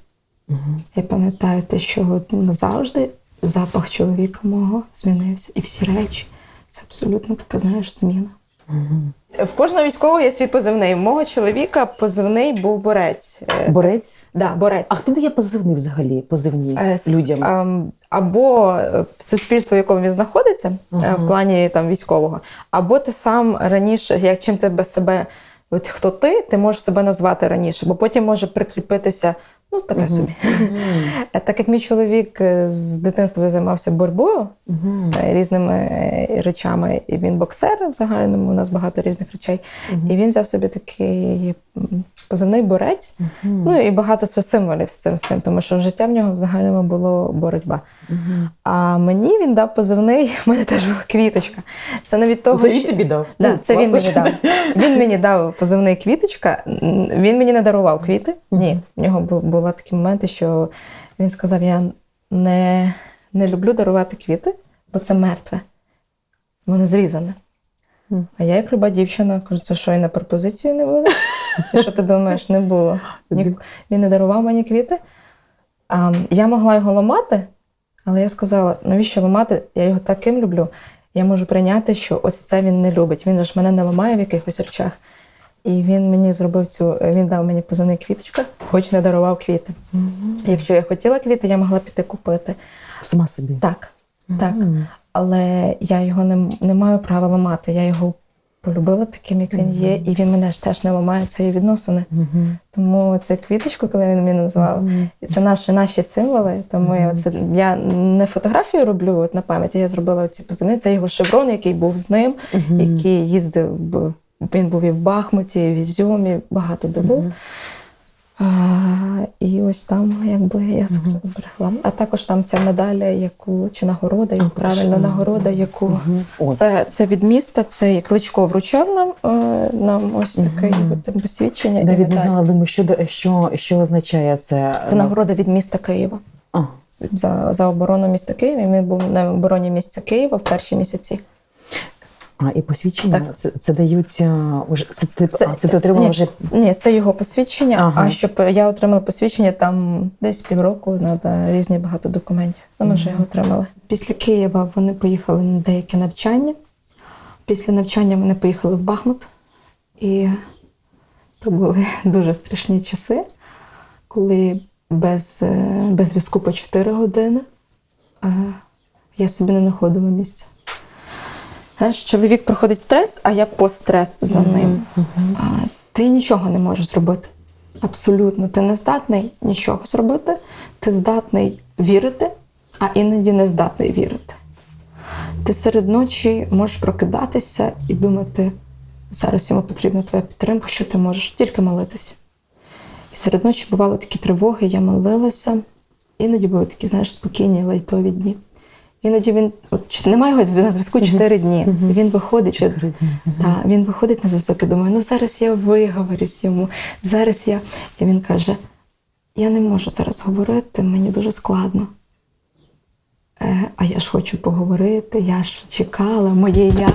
Я пам'ятаю те, що от назавжди запах чоловіка мого змінився. І всі речі. Це абсолютно така, знаєш, зміна. В кожного військового є свій позивний. У мого чоловіка позивний був Борець. Борець? Да, Борець. А хто дає позивний взагалі, позивні людям? Або суспільство, в якому він знаходиться, в плані там військового, або ти сам раніше, як чим тебе себе, от хто ти можеш себе назвати раніше, бо потім може прикріпитися, ну, таке собі. Так як мій чоловік з дитинства займався боротьбою, різними речами, і він боксер в загальному, у нас багато різних речей, і він взяв собі такий позивний Борець, ну і багато символів з цим всім, тому що життя в нього в загальному було боротьба. А мені він дав позивний, в мене теж була Квіточка. Це не від того, це він тобі дав? Да, це він мені дав. Він мені дав позивний Квіточка, він мені не дарував квіти, ні. В нього були такі моменти, що він сказав, я не люблю дарувати квіти, бо це мертве, воно зрізане. А я, як люба дівчина, кажу, це що, і на пропозицію не буде? І що ти думаєш, не було? Він не дарував мені квіти. Я могла його ламати, але я сказала, навіщо ламати? Я його таким люблю. Я можу прийняти, що ось це він не любить. Він ж мене не ламає в якихось речах. І він мені зробив він дав мені позивний Квіточка, хоч не дарував квіти. Якщо я хотіла квіти, я могла піти купити. Сама собі? Так. Але я його не маю права ламати. Я його полюбила таким, як він є, і він мене ж теж не ламає, це є відносини. Тому це Квіточку, коли він мені назвав, і це наші символи. Тому я не фотографію роблю от на пам'ять, я зробила ці позивні. Це його шеврон, який був з ним, який їздив, він був і в Бахмуті, і в Ізюмі, багато де був. І ось там, якби, я зберегла. А також там ця медаля, чи нагорода, правильно, нагорода, яку... Це від міста, це Кличко вручав нам ось таке посвідчення. Навіть не знала, думаю, що означає це? Це нагорода від міста Києва. За оборону міста Києва. Він був на обороні міста Києва в перші місяці. І посвідчення це дають вже це ти отримала вже? Ні, це його посвідчення. А щоб я отримала посвідчення, там десь півроку, треба різні багато документів. Ми вже його отримали. Після Києва вони поїхали на деяке навчання. Після навчання вони поїхали в Бахмут. І то були дуже страшні часи, коли без зв'язку по 4 години я собі не знаходила місця. Знаєш, чоловік проходить стрес, а я постстрес за ним. Ти нічого не можеш зробити. Абсолютно. Ти не здатний нічого зробити. Ти здатний вірити, а іноді не здатний вірити. Ти серед ночі можеш прокидатися і думати, зараз йому потрібна твоя підтримка, що ти можеш тільки молитися. І серед ночі бували такі тривоги, я молилася. Іноді були такі, знаєш, спокійні, лайтові дні. Іноді він, немає його на зв'язку 4 дні. Він виходить, він виходить на зв'язок і думає, ну зараз я виговорюсь йому, зараз я... І він каже, я не можу зараз говорити, мені дуже складно. А я ж хочу поговорити, я ж чекала, моє я,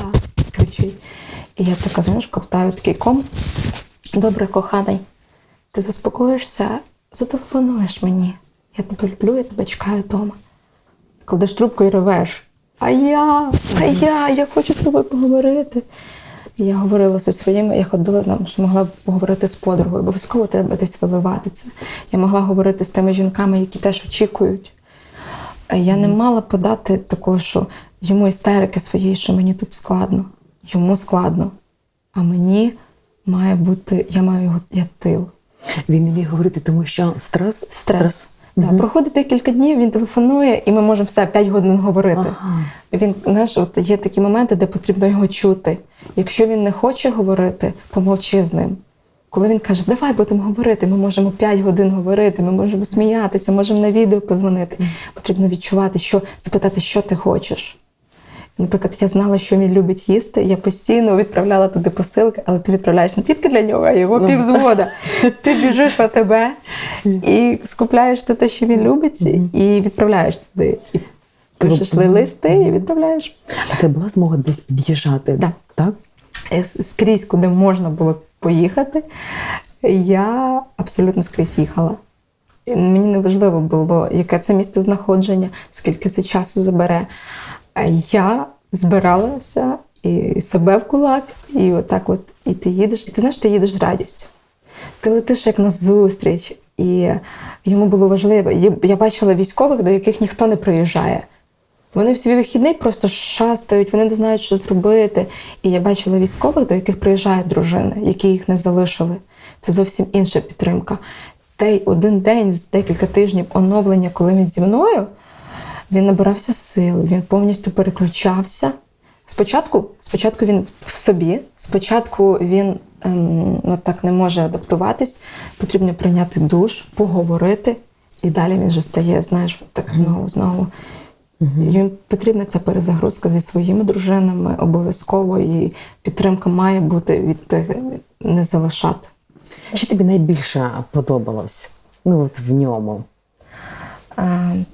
кричить. І я така, знаєш, ковтаю такий ком. Добре, коханий, ти заспокоїшся, зателефонуєш мені. Я тебе люблю, я тебе чекаю вдома. Кладеш трубку і ревеш. А я хочу з тобою поговорити. І я говорила зі своїми, я ходила, могла поговорити з подругою, обов'язково треба десь виливати це. Я могла говорити з тими жінками, які теж очікують. Я не мала подати такого, що йому істерики своєї, що мені тут складно. Йому складно. А мені має бути, я маю його, я тил. Він не міг говорити, тому що Стрес. Да, проходить декілька днів, він телефонує, і ми можемо все 5 годин говорити. Ага. Він, знаєш, от є такі моменти, де потрібно його чути. Якщо він не хоче говорити, помовчи з ним. Коли він каже, давай будемо говорити, ми можемо 5 годин говорити, ми можемо сміятися, можемо на відео позвонити. Потрібно відчувати, запитати, що ти хочеш. Наприклад, я знала, що він любить їсти, я постійно відправляла туди посилки, але ти відправляєш не тільки для нього, а й його півзвода. Ти біжиш в АТБ і скупляєш все те, що він любить, і відправляєш туди. І пишеш листи і відправляєш. А ти була змога десь під'їжджати? Да. Так? Скрізь, куди можна було поїхати, я абсолютно скрізь їхала. Мені не важливо було, яке це місце знаходження, скільки це часу забере. Я збиралася і себе в кулак, і отак от, і ти їдеш. І ти знаєш, ти їдеш з радістю. Ти летиш як на зустріч, і йому було важливо. Я бачила військових, до яких ніхто не приїжджає. Вони в свій вихідний просто шастають, вони не знають, що зробити. І я бачила військових, до яких приїжджають дружини, які їх не залишили. Це зовсім інша підтримка. Той один день з декілька тижнів оновлення, коли він зі мною, він набирався сил, він повністю переключався. Спочатку він в собі, спочатку він так не може адаптуватись, потрібно прийняти душ, поговорити, і далі він вже стає, знаєш, так знову. Їм потрібна ця перезагрузка зі своїми дружинами обов'язково, і підтримка має бути від тих, не залишати. Що тобі найбільше подобалось в ньому?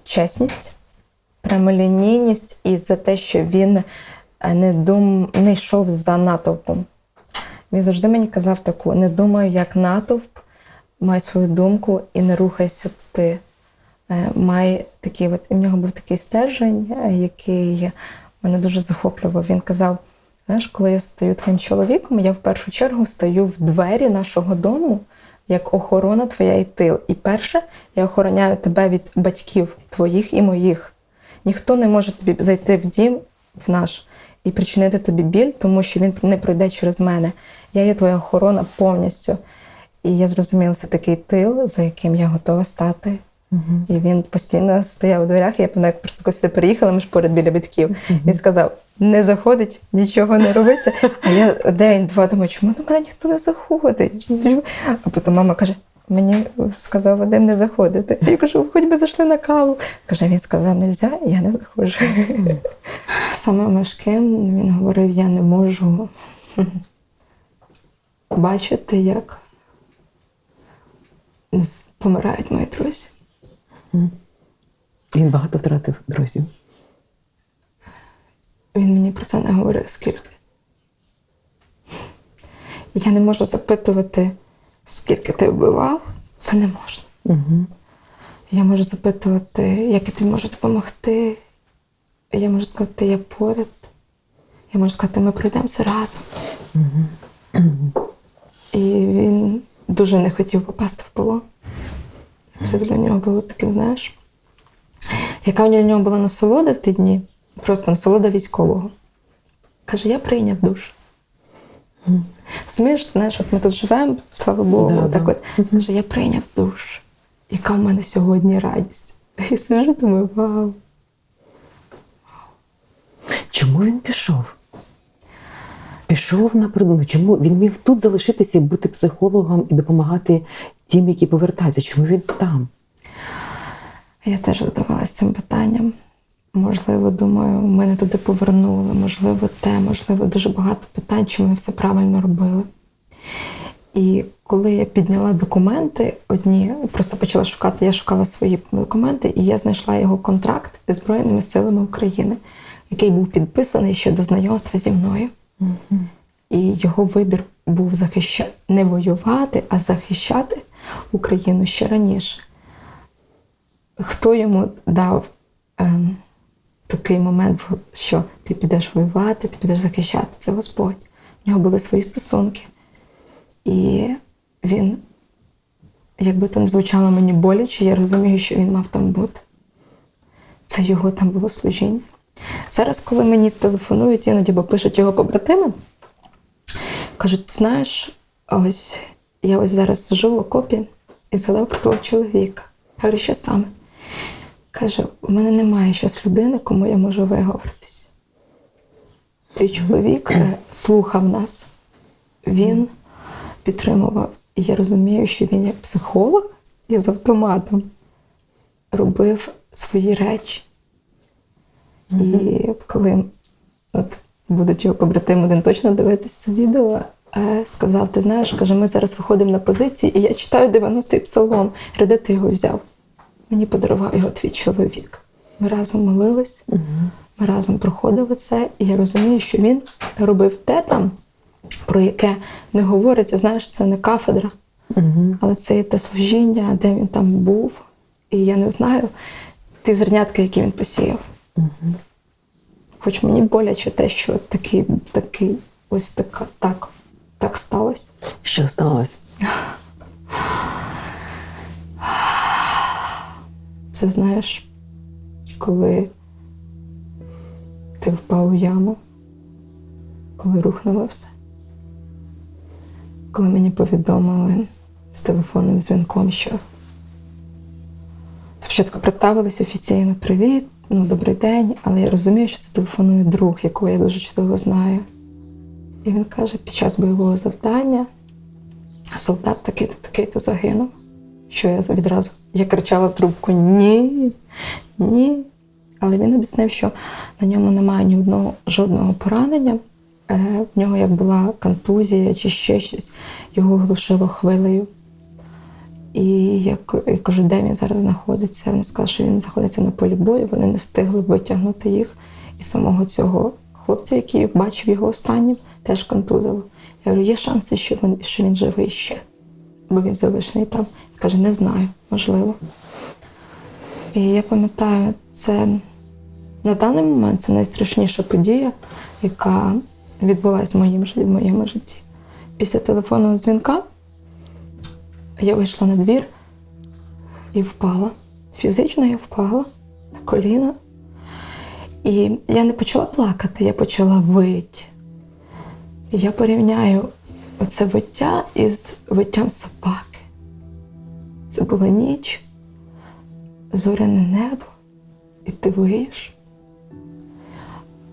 Чесність, прямолінійність і це те, що він не йшов за натовпом. Він завжди мені казав таку: не думай як натовп, май свою думку і не рухайся туди. Має такий, в нього був такий стержень, який мене дуже захоплював. Він казав, знаєш, коли я стаю твоїм чоловіком, я в першу чергу стаю в двері нашого дому, як охорона твоя і тил. І перше, я охороняю тебе від батьків твоїх і моїх. Ніхто не може тобі зайти в дім, в наш, і причинити тобі біль, тому що він не пройде через мене. Я є твоя охорона повністю. І я зрозуміла, це такий тил, за яким я готова стати. І він постійно стояв у дверях, і я пам'ятаю, як просто коли сюди переїхала, ми ж поряд біля батьків. Він сказав, не заходить, нічого не робиться. А я день-два думаю, чому до мене ніхто не заходить? А потім мама каже, мені сказав Вадим не заходити. Я кажу, хоч би зайшли на каву. Каже, він сказав, нельзя, я не заходжу. Саме важким він говорив, я не можу бачити, як помирають мої друзі. Він багато втратив друзів? Він мені про це не говорив, скільки. Я не можу запитувати, скільки ти вбивав, це не можна. Я можу запитувати, як я тобі можу допомогти. Я можу сказати, я поряд. Я можу сказати, ми пройдемося разом. І він дуже не хотів попасти в полон. Це для нього було таким, знаєш, яка для нього була насолода в ті дні, просто насолода військового. Каже, я прийняв душ. Розумієш, знаєш, от ми тут живемо, слава Богу, так от. Каже, я прийняв душ. Яка в мене сьогодні радість. І сиджу, думаю, вау. Чому він пішов? Пішов напередодні. Чому він міг тут залишитися і бути психологом і допомагати тим, які повертаються? Чому він там? Я теж задавалася цим питанням. Можливо, думаю, ми не туди повернули, можливо, можливо, дуже багато питань, чи ми все правильно робили. І коли я підняла документи одні, просто почала шукати, я шукала свої документи, і я знайшла його контракт зі Збройними силами України, який був підписаний ще до знайомства зі мною. І його вибір був не воювати, а захищати Україну ще раніше. Хто йому дав такий момент, що ти підеш воювати, ти підеш захищати? Це Господь. У нього були свої стосунки. І він, якби то не звучало мені боляче, я розумію, що він мав там бути. це його там було служіння. Зараз, коли мені телефонують іноді, бо пишуть його побратими, кажуть, ти знаєш, я ось зараз сижу в окопі і згадав про твого чоловіка. Я говорю, що саме? Каже, у мене немає зараз людини, кому я можу виговоритись. Твій чоловік слухав нас, він підтримував. І я розумію, що він як психолог із автоматом робив свої речі. І коли будуть його побратими один точно дивитися відео, сказав, ти знаєш, каже, ми зараз виходимо на позиції, і я читаю 90-й псалом. Де ти його взяв? Мені подарував його твій чоловік. Ми разом молились, ми разом проходили це, і я розумію, що він робив те там, про яке не говориться, знаєш, це не кафедра, але це і те служіння, де він там був. І я не знаю ті зернятки, які він посіяв. Хоч мені боляче те, що так сталося. Що сталося? Це, знаєш, коли ти впав у яму, коли рухнуло все. Коли мені повідомили з телефонним дзвінком, що спочатку представились офіційно, привіт, добрий день, але я розумію, що це телефонує друг, якого я дуже чудово знаю. І він каже, під час бойового завдання солдат такий-то, такий-то загинув. Що я відразу, я кричала в трубку, ні, ні. Але він об'яснив, що на ньому немає жодного поранення. В нього як була контузія чи ще щось, його глушило хвилею. І я кажу, де він зараз знаходиться? Він сказав, що він знаходиться на полі бою, вони не встигли витягнути їх. І самого цього хлопця, який бачив його останнім, теж контузило. Я говорю, є шанси, що він живий ще, бо він залишений там. Він каже, не знаю, можливо. І я пам'ятаю, це на даний момент це найстрашніша подія, яка відбулася в моєму житті. Після телефонного дзвінка я вийшла на двір і впала. Фізично я впала на коліна. І я не почала плакати, я почала вити. Я порівняю оце виття із виттям собаки. Це була ніч, зоряне небо, і ти виєш.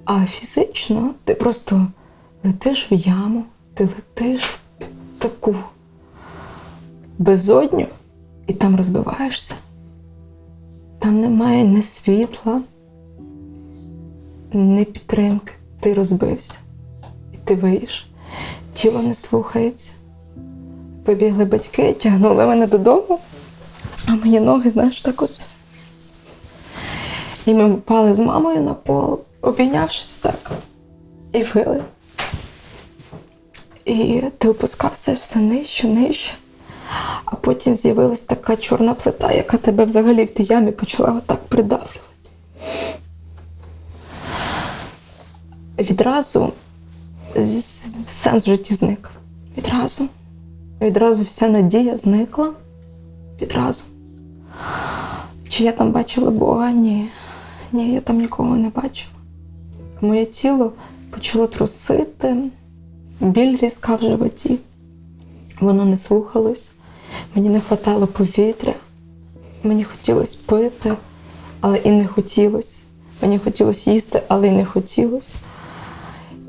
А фізично ти просто летиш в яму, ти летиш в таку безодню і там розбиваєшся. Там немає ні світла, ні підтримки. Ти розбився. І ти виїш. Тіло не слухається. Побігли батьки, тягнули мене додому, а мої ноги, знаєш, так от. І ми впали з мамою на пол, обійнявшись так, і вили. І ти опускався все нижче, нижче. А потім з'явилась така чорна плита, яка тебе взагалі в тій ямі почала отак придавлювати. Відразу сенс в житті зник. Відразу вся надія зникла. Відразу. Чи я там бачила Бога? Ні. Ні, я там нікого не бачила. Моє тіло почало трусити, біль різка в животі. Воно не слухалось. Мені не вистачало повітря. Мені хотілося пити, але і не хотілося. Мені хотілося їсти, але й не хотілося.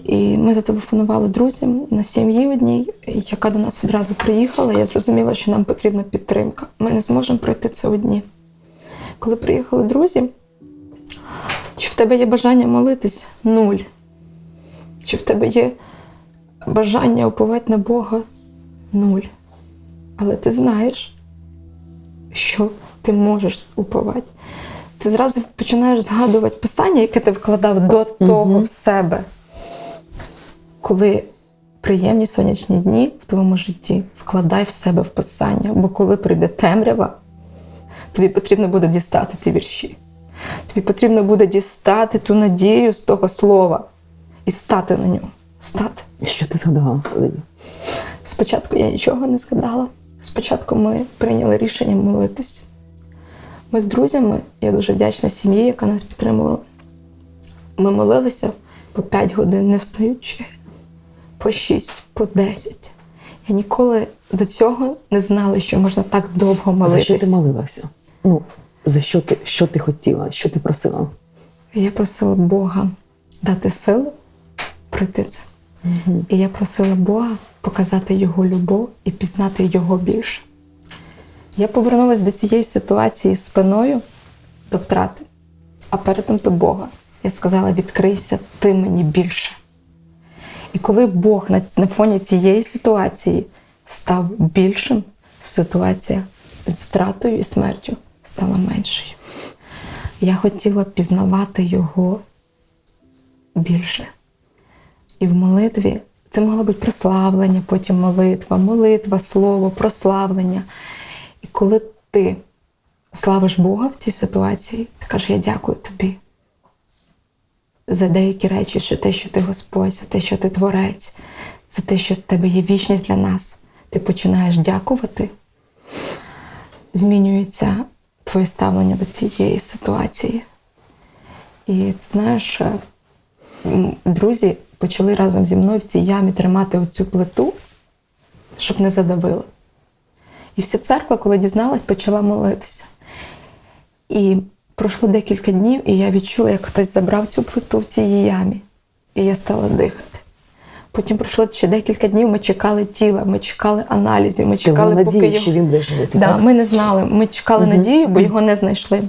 І ми зателефонували друзям на сім'ї одній, яка до нас відразу приїхала. Я зрозуміла, що нам потрібна підтримка. Ми не зможемо пройти це одні. Коли приїхали друзі, чи в тебе є бажання молитись? 0. Чи в тебе є бажання уповати на Бога? 0. Але ти знаєш, що ти можеш уповати. Ти зразу починаєш згадувати Писання, яке ти вкладав до того в себе. Коли приємні сонячні дні в твоєму житті, вкладай в себе в Писання. Бо коли прийде темрява, тобі потрібно буде дістати ті вірші. Тобі потрібно буде дістати ту надію з того слова і стати на ньому. Стати. І що ти згадала тоді? Спочатку я нічого не згадала. Спочатку ми прийняли рішення молитись. Ми з друзями, я дуже вдячна сім'ї, яка нас підтримувала. Ми молилися по 5 годин, не встаючи, по 6, по 10. Я ніколи до цього не знала, що можна так довго молитися. За що ти молилася? За що ти хотіла, що ти просила? Я просила Бога дати сили пройти це. І я просила Бога показати Його любов і пізнати Його більше. Я повернулася до цієї ситуації спиною до втрати, а передом до Бога. Я сказала, відкрийся ти мені більше. І коли Бог на фоні цієї ситуації став більшим, ситуація з втратою і смертю стала меншою. Я хотіла пізнавати Його більше. І в молитві це могло бути прославлення, потім молитва, слово, прославлення. І коли ти славиш Бога в цій ситуації, ти кажеш, я дякую тобі за деякі речі, за те, що ти Господь, за те, що ти Творець, за те, що в тебе є вічність для нас. Ти починаєш дякувати, змінюється твоє ставлення до цієї ситуації. І ти знаєш, друзі почали разом зі мною в цій ямі тримати оцю плиту, щоб не задавило. І вся церква, коли дізналась, почала молитися. І пройшло декілька днів, і я відчула, як хтось забрав цю плиту в цій ямі. І я стала дихати. Потім пройшло ще декілька днів, ми чекали тіла, ми чекали аналізів, ми чекали, поки надії, що він буде жити, да, так? ми не знали, ми чекали надію, бо його не знайшли.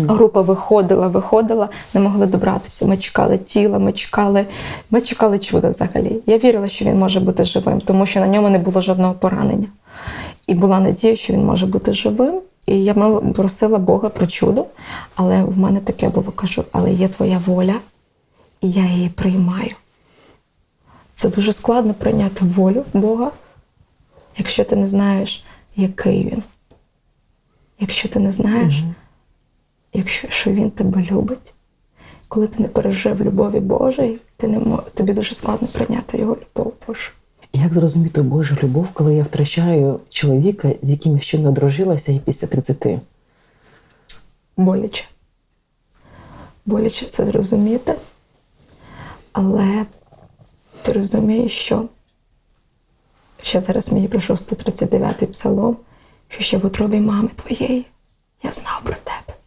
Група виходила, не могли добратися. Ми чекали тіла, ми чекали чуда взагалі. Я вірила, що він може бути живим, тому що на ньому не було жодного поранення. І була надія, що він може бути живим. І я просила Бога про чудо, але в мене таке було, кажу, але є твоя воля, і я її приймаю. Це дуже складно прийняти волю Бога, якщо ти не знаєш, який він. Якщо ти не знаєш, що він тебе любить. Коли ти не пережив любові Божої, тобі дуже складно прийняти його любов Божу. Як зрозуміти Божу любов, коли я втрачаю чоловіка, з яким я щойно одружилася і після 30? Боляче. Боляче це зрозуміти, але ти розумієш, що ще зараз мені прийшов 139-й псалом, що ще в утробі мами твоєї я знав про тебе.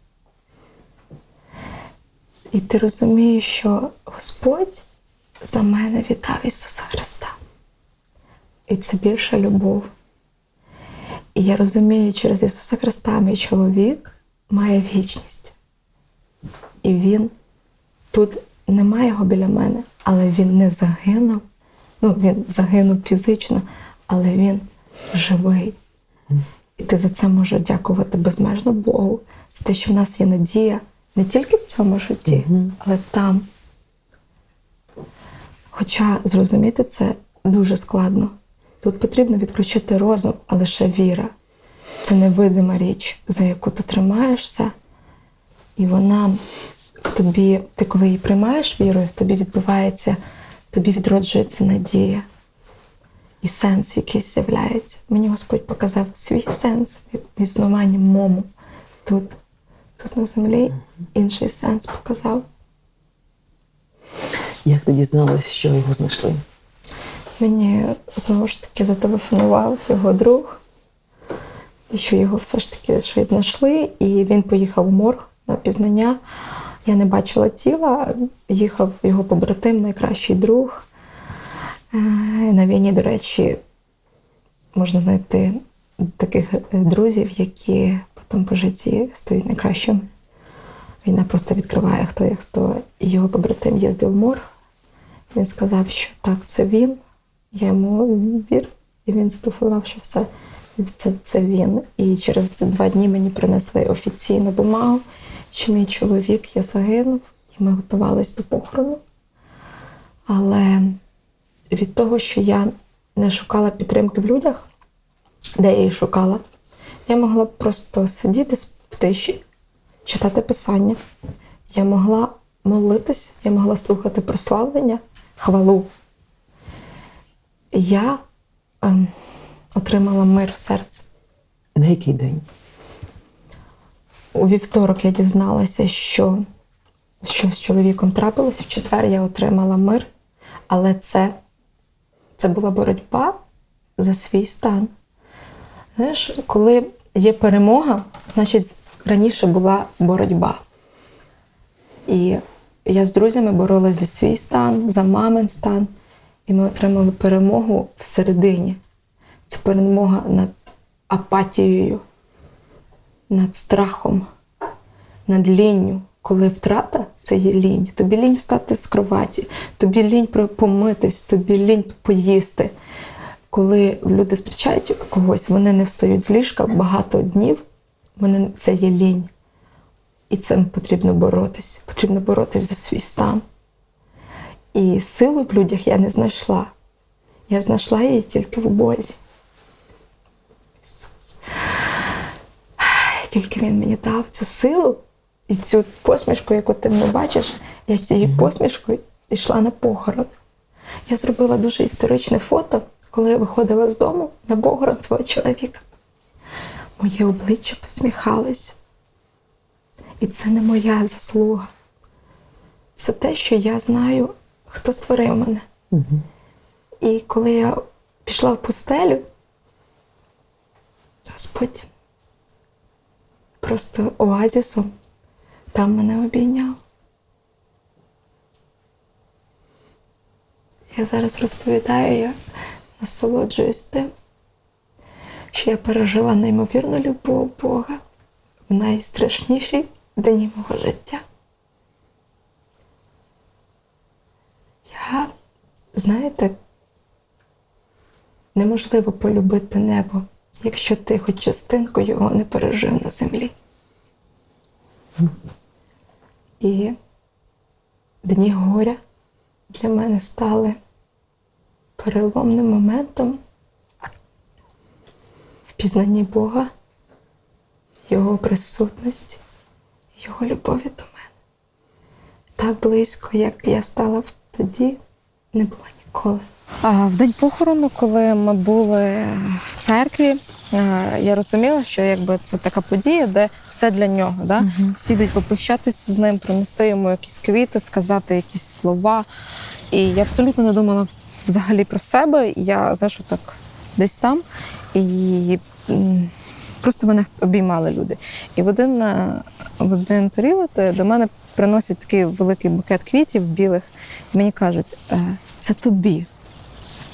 І ти розумієш, що Господь за мене віддав Ісуса Христа. І це більша любов. І я розумію, через Ісуса Христа мій чоловік має вічність. І він, тут немає його біля мене, але він не загинув. Він загинув фізично, але він живий. І ти за це можеш дякувати безмежно Богу, за те, що в нас є надія не тільки в цьому житті, але там. Хоча зрозуміти це дуже складно. Тут потрібно відключити розум, а лише віра. Це невидима річ, за яку ти тримаєшся, і вона в тобі, ти коли її приймаєш вірою, в тобі відбувається, в тобі відроджується надія. І сенс якийсь з'являється. Мені Господь показав свій сенс в існуванні мому тут на землі, інший сенс показав. Як ти дізналась, що його знайшли? Мені знову ж таки зателефонував його друг, що його все ж таки щось знайшли, і він поїхав в морг на пізнання. Я не бачила тіла, їхав його побратим, найкращий друг. На війні, до речі, можна знайти таких друзів, які потім по житті стають найкращими. Війна просто відкриває, хто є хто. І його побратим їздив в морг. Він сказав, що так, це він. Я йому вірю. І він зателефонував, що все, це він. І через 2 дні мені принесли офіційну бумагу, що мій чоловік загинув, і ми готувалися до похорону. Але від того, що я не шукала підтримки в людях, де я її шукала, я могла просто сидіти в тиші, читати Писання. Я могла молитися, я могла слухати прославлення, хвалу. Я отримала мир в серці. На який день? у вівторок я дізналася, що з чоловіком трапилося, в четвер я отримала мир, але це була боротьба за свій стан. Знаєш, коли є перемога, значить раніше була боротьба. І я з друзями боролася за свій стан, за мамин стан, і ми отримали перемогу всередині. Це перемога над апатією, над страхом, над лінню. Коли втрата – це є лінь. Тобі лінь встати з кроваті, тобі лінь помитись, тобі лінь поїсти. Коли люди втрачають когось, вони не встають з ліжка багато днів, це є лінь. І цим потрібно боротись. Потрібно боротись за свій стан. І силу в людях я не знайшла. Я знайшла її тільки в Бозі. Ісус. Тільки Він мені дав цю силу і цю посмішку, яку ти мене бачиш. Я з цією посмішкою йшла на похорон. Я зробила дуже історичне фото, коли я виходила з дому на похорон свого чоловіка. Моє обличчя посміхалось. І це не моя заслуга. Це те, що я знаю, хто створив мене. І коли я пішла в пустелю, Господь просто оазісом там мене обійняв. Я зараз розповідаю, я насолоджуюсь тим, що я пережила неймовірну любов Бога в найстрашніші дні мого життя. Знаєте, неможливо полюбити небо, якщо ти хоч частинку його не пережив на землі. І дні горя для мене стали переломним моментом в пізнанні Бога, Його присутності, Його любові до мене. Так близько, як я стала тоді, не було ніколи. В день похорону, коли ми були в церкві, я розуміла, що якби це така подія, де все для нього. Да? Всі йдуть попрощатися з ним, принести йому якісь квіти, сказати якісь слова. І я абсолютно не думала взагалі про себе. Я, знаєш, так десь там. І просто мене обіймали люди. І в один період до мене приносять такий великий букет квітів білих. І мені кажуть, це тобі.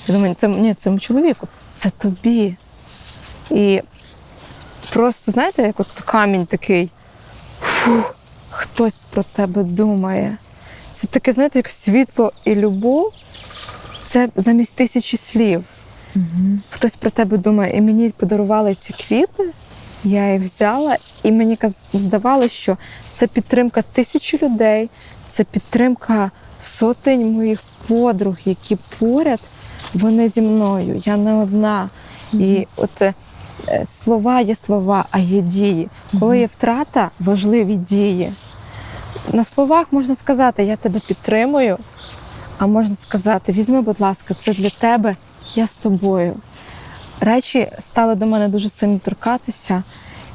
Я думаю, ні, це чоловіку, це тобі. І просто, знаєте, як от камінь такий, хтось про тебе думає. Це таке, знаєте, як світло і любов, це замість 1000 слів. Хтось про тебе думає, і мені подарували ці квіти, я їх взяла, і мені здавалося, що це підтримка 1000 людей, це підтримка сотень моїх подруг, які поряд, вони зі мною, я не одна. І от слова є слова, а є дії. Коли є втрата, важливі дії. На словах можна сказати, я тебе підтримую, а можна сказати, візьми, будь ласка, це для тебе, я з тобою. Речі стали до мене дуже сильно торкатися.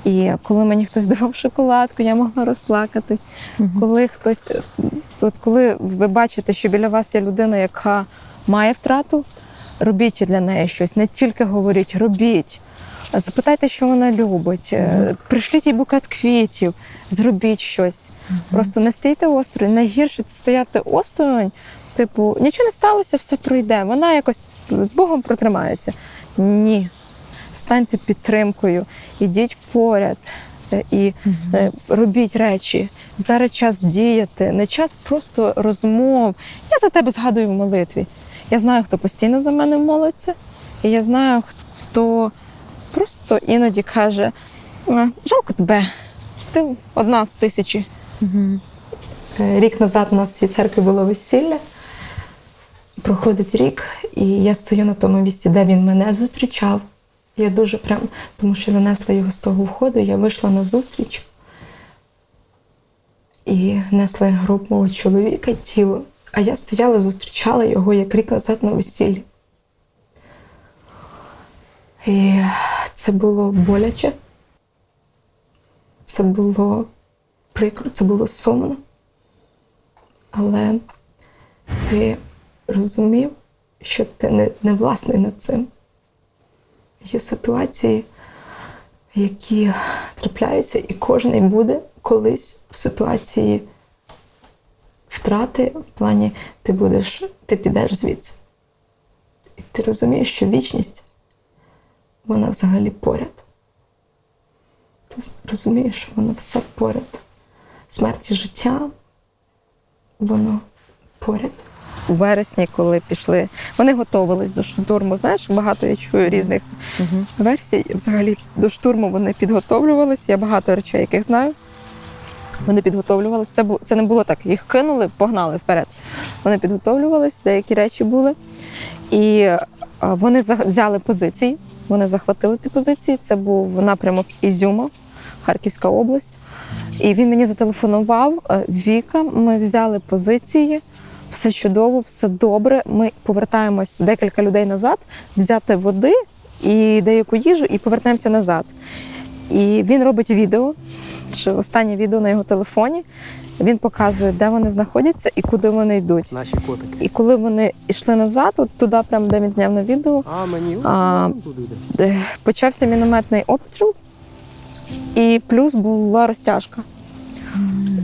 І коли мені хтось давав шоколадку, я могла розплакатись. Коли ви бачите, що біля вас є людина, яка має втрату, робіть для неї щось. Не тільки говоріть, робіть. Запитайте, що вона любить. Пришліть їй букет квітів, зробіть щось. Просто не стійте осторонь. Найгірше – це стояти осторонь. Типу, нічого не сталося, все пройде. Вона якось з Богом протримається. Ні. Станьте підтримкою, ідіть поряд і робіть речі. Зараз час діяти, не час просто розмов. Я за тебе згадую в молитві. Я знаю, хто постійно за мене молиться, і я знаю, хто просто іноді каже, жалко тебе, ти одна з 1000. Рік назад у нас в цій церкві було весілля. Проходить рік, і я стою на тому місці, де він мене зустрічав. Я дуже тому що занесла його з того входу, я вийшла на зустріч і несла гроб мого чоловіка, тіло. А я стояла, зустрічала його як рік назад на весіллі. І це було боляче. Це було прикро, це було сумно. Але ти розумів, що ти не власний над цим. Є ситуації, які трапляються, і кожен буде колись в ситуації втрати, в плані ти підеш звідси. І ти розумієш, що вічність, вона взагалі поряд. Ти розумієш, що воно все поряд. Смерть і життя, воно поряд. У вересні, коли пішли, вони готувались до штурму. Знаєш, багато я чую різних версій. Взагалі до штурму вони підготовлювалися. Я багато речей, яких знаю. Вони підготовлювалися. Це не було так. Їх кинули, погнали вперед. Вони підготовлювалися, деякі речі були. І вони взяли позиції. Вони захватили ті позиції. Це був напрямок Ізюма, Харківська область. І він мені зателефонував. Віка, ми взяли позиції. Все чудово, все добре. Ми повертаємось декілька людей назад, взяти води і деяку їжу і повертаємося назад. І він робить відео, чи останнє відео на його телефоні. Він показує, де вони знаходяться і куди вони йдуть. Наші котики. І коли вони йшли назад, от туди, прямо де він зняв на відео, почався мінометний обстріл, і плюс була розтяжка.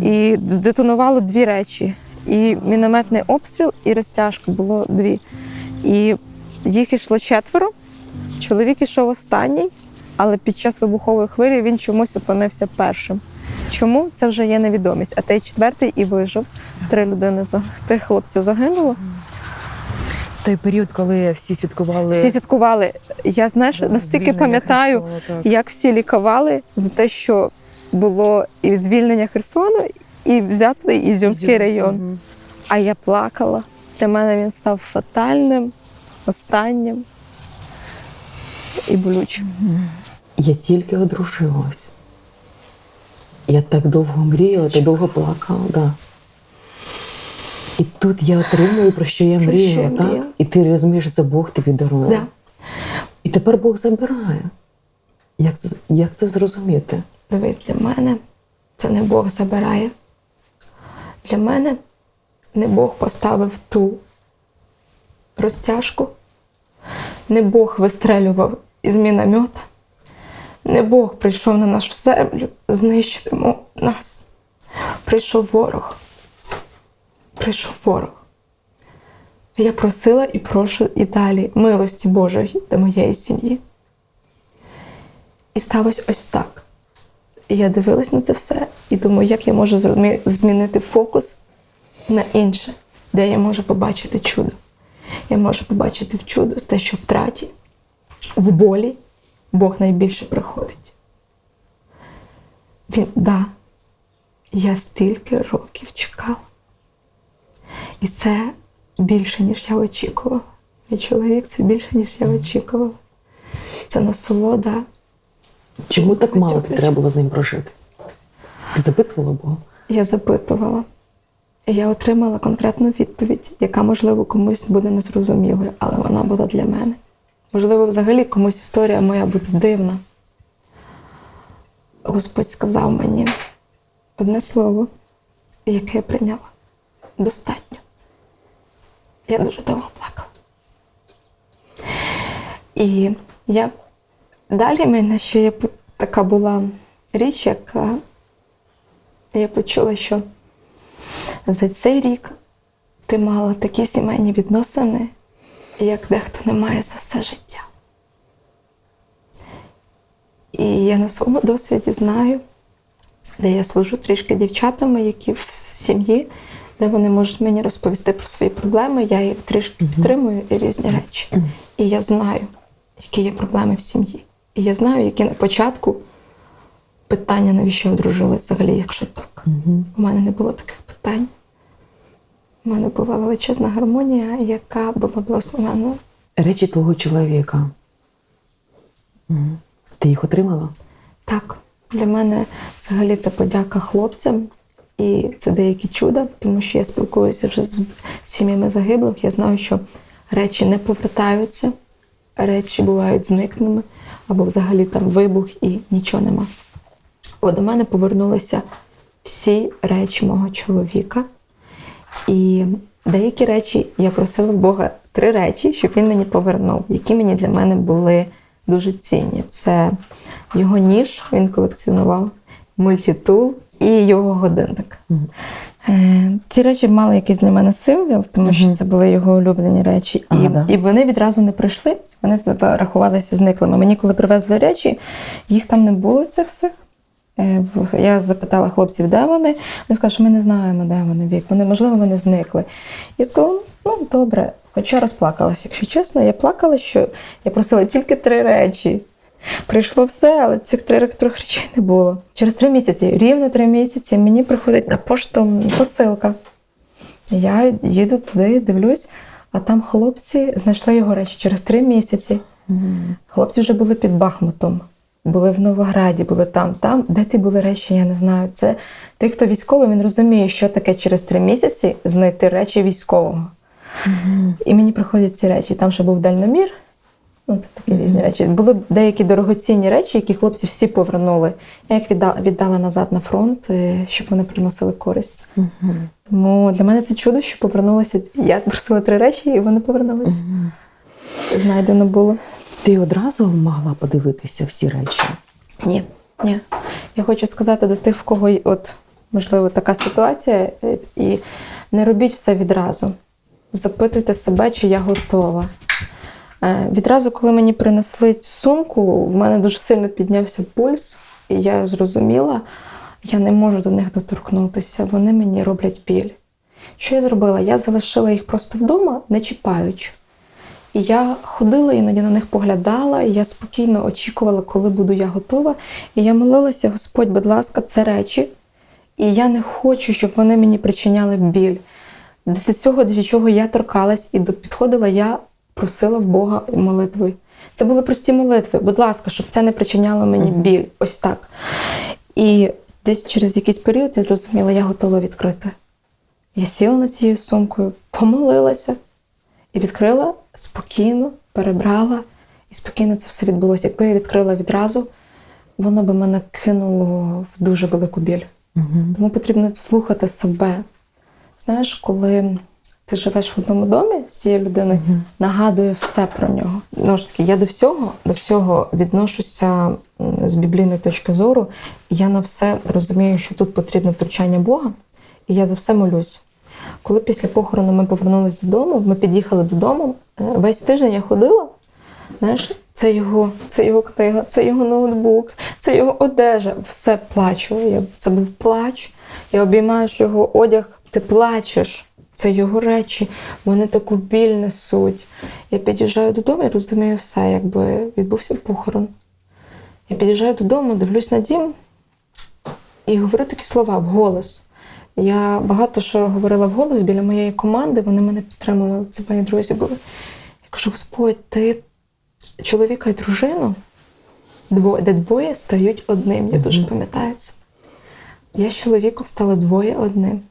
І здетонувало дві речі. І мінометний обстріл, і розтяжка було дві. І їх йшло 4. Чоловік йшов останній, але під час вибухової хвилі він чомусь опинився першим. Чому? Це вже є невідомість. А той 4-й і вижив. 3 хлопці загинуло. В той період, коли всі святкували. Всі святкували. Я, знаєш, настільки пам'ятаю, як всі лікували за те, що було і звільнення Херсону, і взяти Ізюмський район. А я плакала. Для мене він став фатальним, останнім і болючим. Я тільки одружилась. Я так довго мріяла, так довго плакала. Да. І тут я отримую, про що я мріяла, так? І ти розумієш, що це Бог тобі дарує. Да. І тепер Бог забирає. Як це зрозуміти? Дивись, для мене це не Бог забирає. Для мене не Бог поставив ту розтяжку, не Бог вистрелював із міномета, не Бог прийшов на нашу землю знищити нас. Прийшов ворог. Прийшов ворог. Я просила і прошу і далі милості Божої до моєї сім'ї. І сталося ось так. І я дивилась на це все і думаю, як я можу змінити фокус на інше, де я можу побачити чудо. Я можу побачити в чудо те, що в втраті, в болі Бог найбільше приходить. Я стільки років чекала. І це більше, ніж я очікувала. Мій чоловік, це більше, ніж я очікувала. Це насолода. Чому так мало тобі треба було з ним прожити? Ти запитувала Бога? Я запитувала. І я отримала конкретну відповідь, яка, можливо, комусь буде незрозумілою, але вона була для мене. Можливо, взагалі комусь історія моя буде дивна. Господь сказав мені одне слово, яке я прийняла. Достатньо. Я дуже довго плакала. І далі в мене ще є така була річ, яка я почула, що за цей рік ти мала такі сімейні відносини, як дехто не має за все життя. І я на своєму досвіді знаю, де я служу трішки дівчатами, які в сім'ї, де вони можуть мені розповісти про свої проблеми, я їх трішки підтримую і різні речі. І я знаю, які є проблеми в сім'ї. І я знаю, які на початку питання, навіщо я одружилась взагалі, якщо так. У мене не було таких питань. У мене була величезна гармонія, яка була благословена. Речі твого чоловіка. Ти їх отримала? Так. Для мене взагалі це подяка хлопцям. І це деякі чуда, тому що я спілкуюся вже з сім'ями загиблих. Я знаю, що речі не повертаються, речі бувають зникними, або взагалі там вибух і нічого нема. до мене повернулися всі речі мого чоловіка. І деякі речі я просила Бога 3 речі, щоб він мені повернув, які мені для мене були дуже цінні. Це його ніж, він колекціонував, мультитул і його годинник. Ці речі мали якийсь для мене символ, тому що це були його улюблені речі. І вони відразу не прийшли, вони рахувалися зниклими. Мені коли привезли речі, їх там не було, це все. Я запитала хлопців, де вони. Вони сказали, що ми не знаємо, де вони вік. Можливо, вони зникли. Я сказала, ну добре. Хоча розплакалася, якщо чесно. Я плакала, що я просила тільки 3 речі. Прийшло все, але цих 3 речей не було. Через 3 місяці, рівно 3 місяці, мені приходить на пошту посилка. Я їду туди, дивлюсь, а там хлопці знайшли його речі через 3 місяці. Хлопці вже були під Бахмутом. Були в Новограді, були там. Де ті були речі, я не знаю. Це той, хто військовий, він розуміє, що таке через 3 місяці знайти речі військового. І мені приходять ці речі. Там ще був дальномір. Ну, це такі різні речі. Були деякі дорогоцінні речі, які хлопці всі повернули. Я їх віддала назад на фронт, щоб вони приносили користь. Тому для мене це чудо, що повернулося. Я просила 3 речі, і вони повернулися. Знайдено було. Ти одразу могла подивитися всі речі? Ні. Я хочу сказати до тих, в кого, можливо, така ситуація, і не робіть все відразу. Запитуйте себе, чи я готова. Відразу, коли мені принесли цю сумку, в мене дуже сильно піднявся пульс, і я зрозуміла, я не можу до них доторкнутися, вони мені роблять біль. Що я зробила? Я залишила їх просто вдома, не чіпаючи. І я ходила, іноді на них поглядала, і я спокійно очікувала, коли буду я готова. І я молилася, Господь, будь ласка, це речі, і я не хочу, щоб вони мені причиняли біль. До цього, до чого я торкалась, і підходила, я просила в Бога молитви. Це були прості молитви. Будь ласка, щоб це не причиняло мені біль. Ось так. І десь через якийсь період я зрозуміла, я готова відкрити. Я сіла над цією сумкою, помолилася і відкрила спокійно, перебрала. І спокійно це все відбулося. Якби я відкрила відразу, воно би мене кинуло в дуже велику біль. Тому потрібно слухати себе. Знаєш, коли ти живеш в одному домі з цією людиною, нагадує все про нього. Ну ж таки, я до всього відношуся з біблійної точки зору, і я на все розумію, що тут потрібне втручання Бога, і я за все молюсь. Коли після похорону ми повернулись додому, ми під'їхали додому, весь тиждень я ходила, знаєш, це його книга, це його ноутбук, це його одежа, все плачу. Це був плач, я обіймаю його одяг, ти плачеш. Це його речі, вони таку біль несуть. Я під'їжджаю додому і розумію все, якби відбувся похорон. Я під'їжджаю додому, дивлюсь на дім і говорю такі слова вголос. Я багато що говорила вголос біля моєї команди, вони мене підтримували, це мої друзі були. Я кажу, Господь, ти чоловіка і дружину, де двоє стають одним. Я дуже пам'ятаю це. Я з чоловіком стала двоє одним.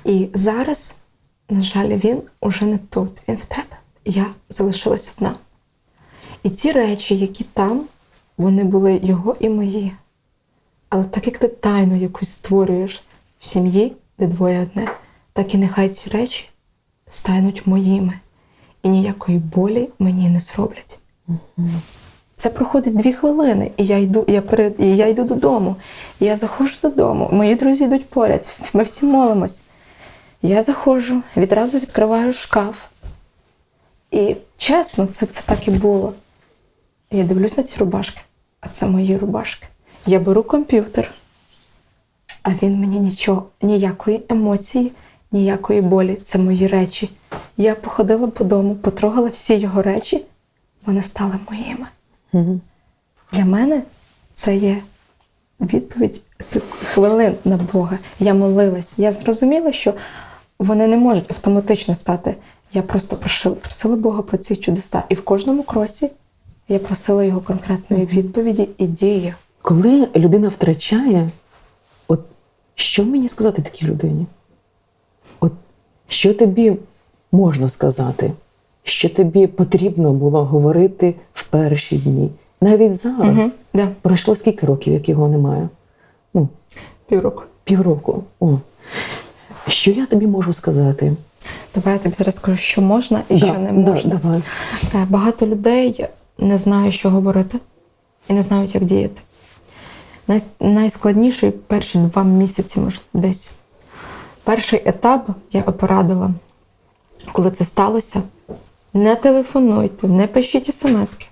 І зараз, на жаль, він уже не тут, він в тебе. Я залишилась одна. І ці речі, які там, вони були його і мої. Але так як ти тайну якусь створюєш в сім'ї, де двоє одне, так і нехай ці речі стануть моїми. І ніякої болі мені не зроблять. Це проходить 2 хвилини, і я йду додому. І я заходжу додому, мої друзі йдуть поряд, ми всі молимось. Я заходжу, відразу відкриваю шкаф. І чесно, це так і було. Я дивлюсь на ці рубашки, а це мої рубашки. Я беру комп'ютер, а він мені ніякої емоції, ніякої болі. Це мої речі. Я походила по дому, потрогала всі його речі, вони стали моїми. Для мене це є відповідь з хвилин на Бога. Я молилась. Я зрозуміла, що вони не можуть автоматично стати. Я просто просила Бога про ці чудеса. І в кожному кроці я просила його конкретної відповіді і дії. Коли людина втрачає, от що мені сказати такій людині? От що тобі можна сказати? Що тобі потрібно було говорити в перші дні? Навіть зараз. Да. Пройшло скільки років, як його немає? Ну, Півроку. півроку. О. Що я тобі можу сказати? Давай я тобі зараз скажу, що можна і що не можна. Давай. Багато людей не знають, що говорити і не знають, як діяти. Найскладніший перші 2 місяці, може, десь. Перший етап я би порадила, коли це сталося, не телефонуйте, не пишіть смски.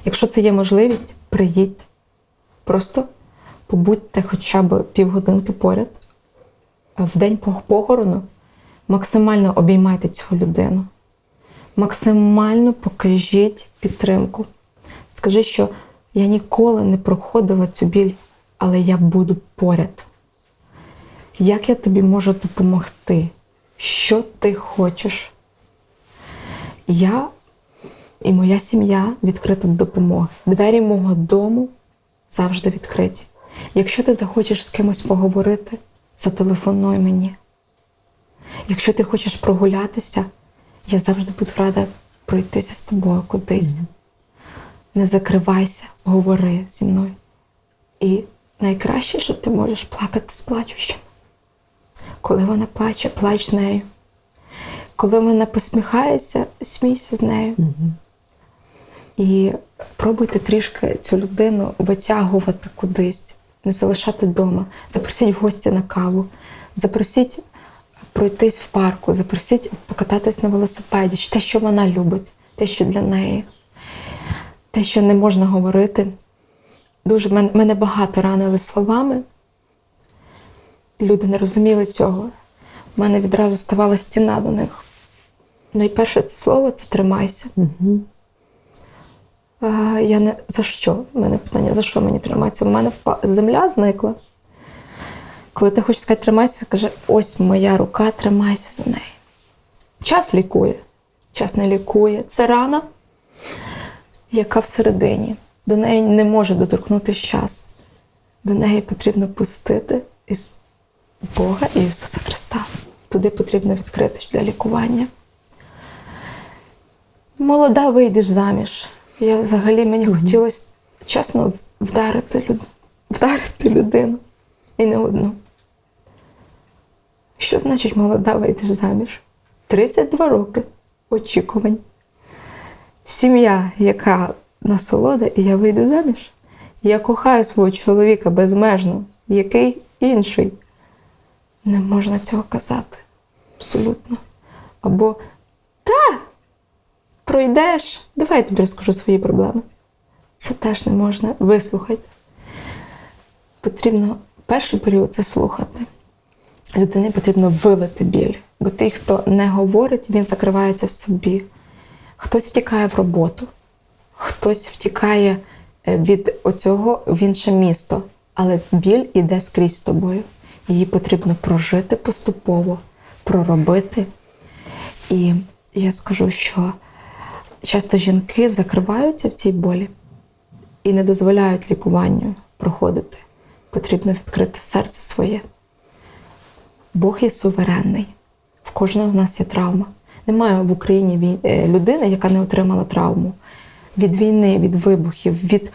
Якщо це є можливість, приїдьте. Просто побудьте хоча б півгодинки поряд. В день похорону максимально обіймайте цю людину. Максимально покажіть підтримку. Скажи, що я ніколи не проходила цю біль, але я буду поряд. Як я тобі можу допомогти? Що ти хочеш? Я і моя сім'я відкрита до допомоги. Двері мого дому завжди відкриті. Якщо ти захочеш з кимось поговорити, зателефонуй мені. Якщо ти хочеш прогулятися, я завжди буду рада пройтися з тобою кудись. Не закривайся, говори зі мною. І найкраще, що ти можеш плакати з плачущим. Коли вона плаче, плач з нею. Коли вона посміхається, смійся з нею. І пробуйте трішки цю людину витягувати кудись, не залишати вдома. Запросіть в гості на каву, запросіть пройтись в парку, запросіть покататись на велосипеді, те, що вона любить, те, що для неї, те, що не можна говорити. Дуже мене багато ранили словами. Люди не розуміли цього. У мене відразу ставала стіна до них. Найперше це слово – це «тримайся». Я не за що? У мене питання, за що мені триматися? У мене земля зникла. Коли ти хочеш сказати «тримайся», каже, ось моя рука, тримайся за неї. Час лікує, час не лікує. Це рана, яка всередині. До неї не може доторкнутися час. До неї потрібно пустити Бога і Ісуса Христа. Туди потрібно відкритись для лікування. Молода, вийдеш заміж. Мені хотілося, чесно, вдарити людину. І не одну. Що значить молода, вийдеш заміж? 32 роки очікувань. Сім'я, яка насолода, і я вийду заміж. Я кохаю свого чоловіка безмежно. Який інший? Не можна цього казати. Абсолютно. Або пройдеш, давай я тобі розкажу свої проблеми. Це теж не можна. Вислухайте. Потрібно перший період це слухати. Людині потрібно вилити біль. Бо той, хто не говорить, він закривається в собі. Хтось втікає в роботу, хтось втікає від оцього в інше місто. Але біль іде скрізь з тобою. Її потрібно прожити поступово, проробити. І я скажу, що часто жінки закриваються в цій болі і не дозволяють лікуванню проходити. Потрібно відкрити серце своє. Бог є суверенний. В кожного з нас є травма. Немає в Україні людини, яка не отримала травму. Від війни, від вибухів, від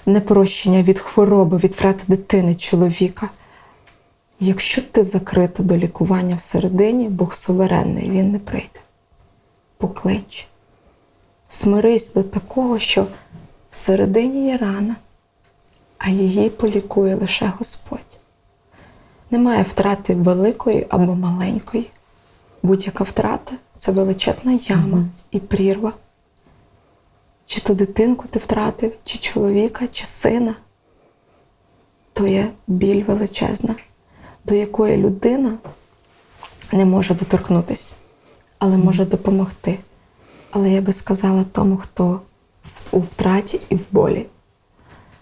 непрощення, від хвороби, від втрати дитини, чоловіка. Якщо ти закрита до лікування всередині, Бог суверенний, Він не прийде. Поклич. Смирись до такого, що всередині є рана, а її полікує лише Господь. Немає втрати великої або маленької. Будь-яка втрата – це величезна яма і прірва. Чи то дитинку ти втратив, чи чоловіка, чи сина, то є біль величезна, до якої людина не може доторкнутися, але може допомогти. Але я би сказала тому, хто у втраті і в болі.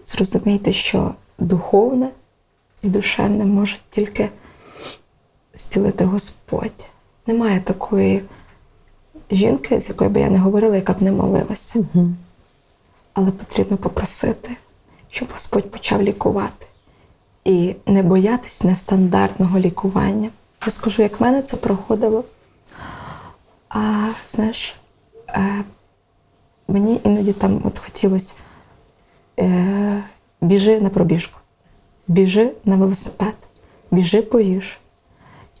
Зрозумійте, що духовне і душевне може тільки зцілити Господь. Немає такої жінки, з якою би я не говорила, яка б не молилася. Але потрібно попросити, щоб Господь почав лікувати. І не боятись нестандартного лікування. Я скажу, як в мене це проходило. Знаєш, мені іноді там хотілося біжи на пробіжку, біжи на велосипед, біжи поїж.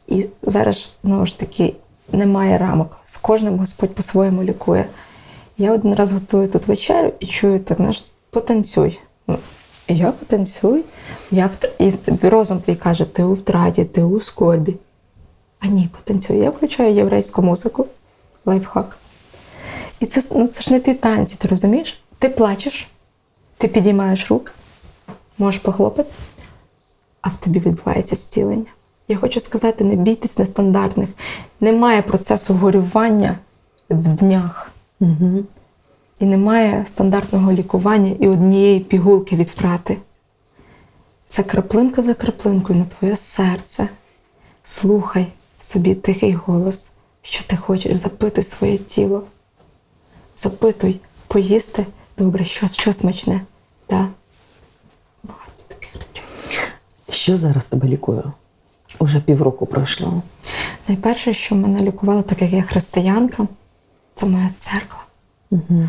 І зараз, знову ж таки, немає рамок. З кожним Господь по-своєму лікує. Я один раз готую тут вечерю і чую так, знаєш, потанцюй. Я потанцюю, і розум твій каже, ти у втраті, ти у скорбі. А ні, потанцюй. Я включаю єврейську музику, лайфхак. І це ж не ті танці, ти розумієш? Ти плачеш, ти підіймаєш руки, можеш похлопати, а в тобі відбувається зцілення. Я хочу сказати, не бійтесь нестандартних. Немає процесу горювання в днях. Угу. І немає стандартного лікування і однієї пігулки від втрати. Це краплинка за краплинкою на твоє серце. Слухай собі тихий голос, що ти хочеш, запитуй своє тіло. Запитуй, поїсти, добре, що смачне. Да. Багато таких речей. Що зараз тебе лікує? Уже півроку пройшло. Найперше, що мене лікувало, так як я християнка, це моя церква. Угу.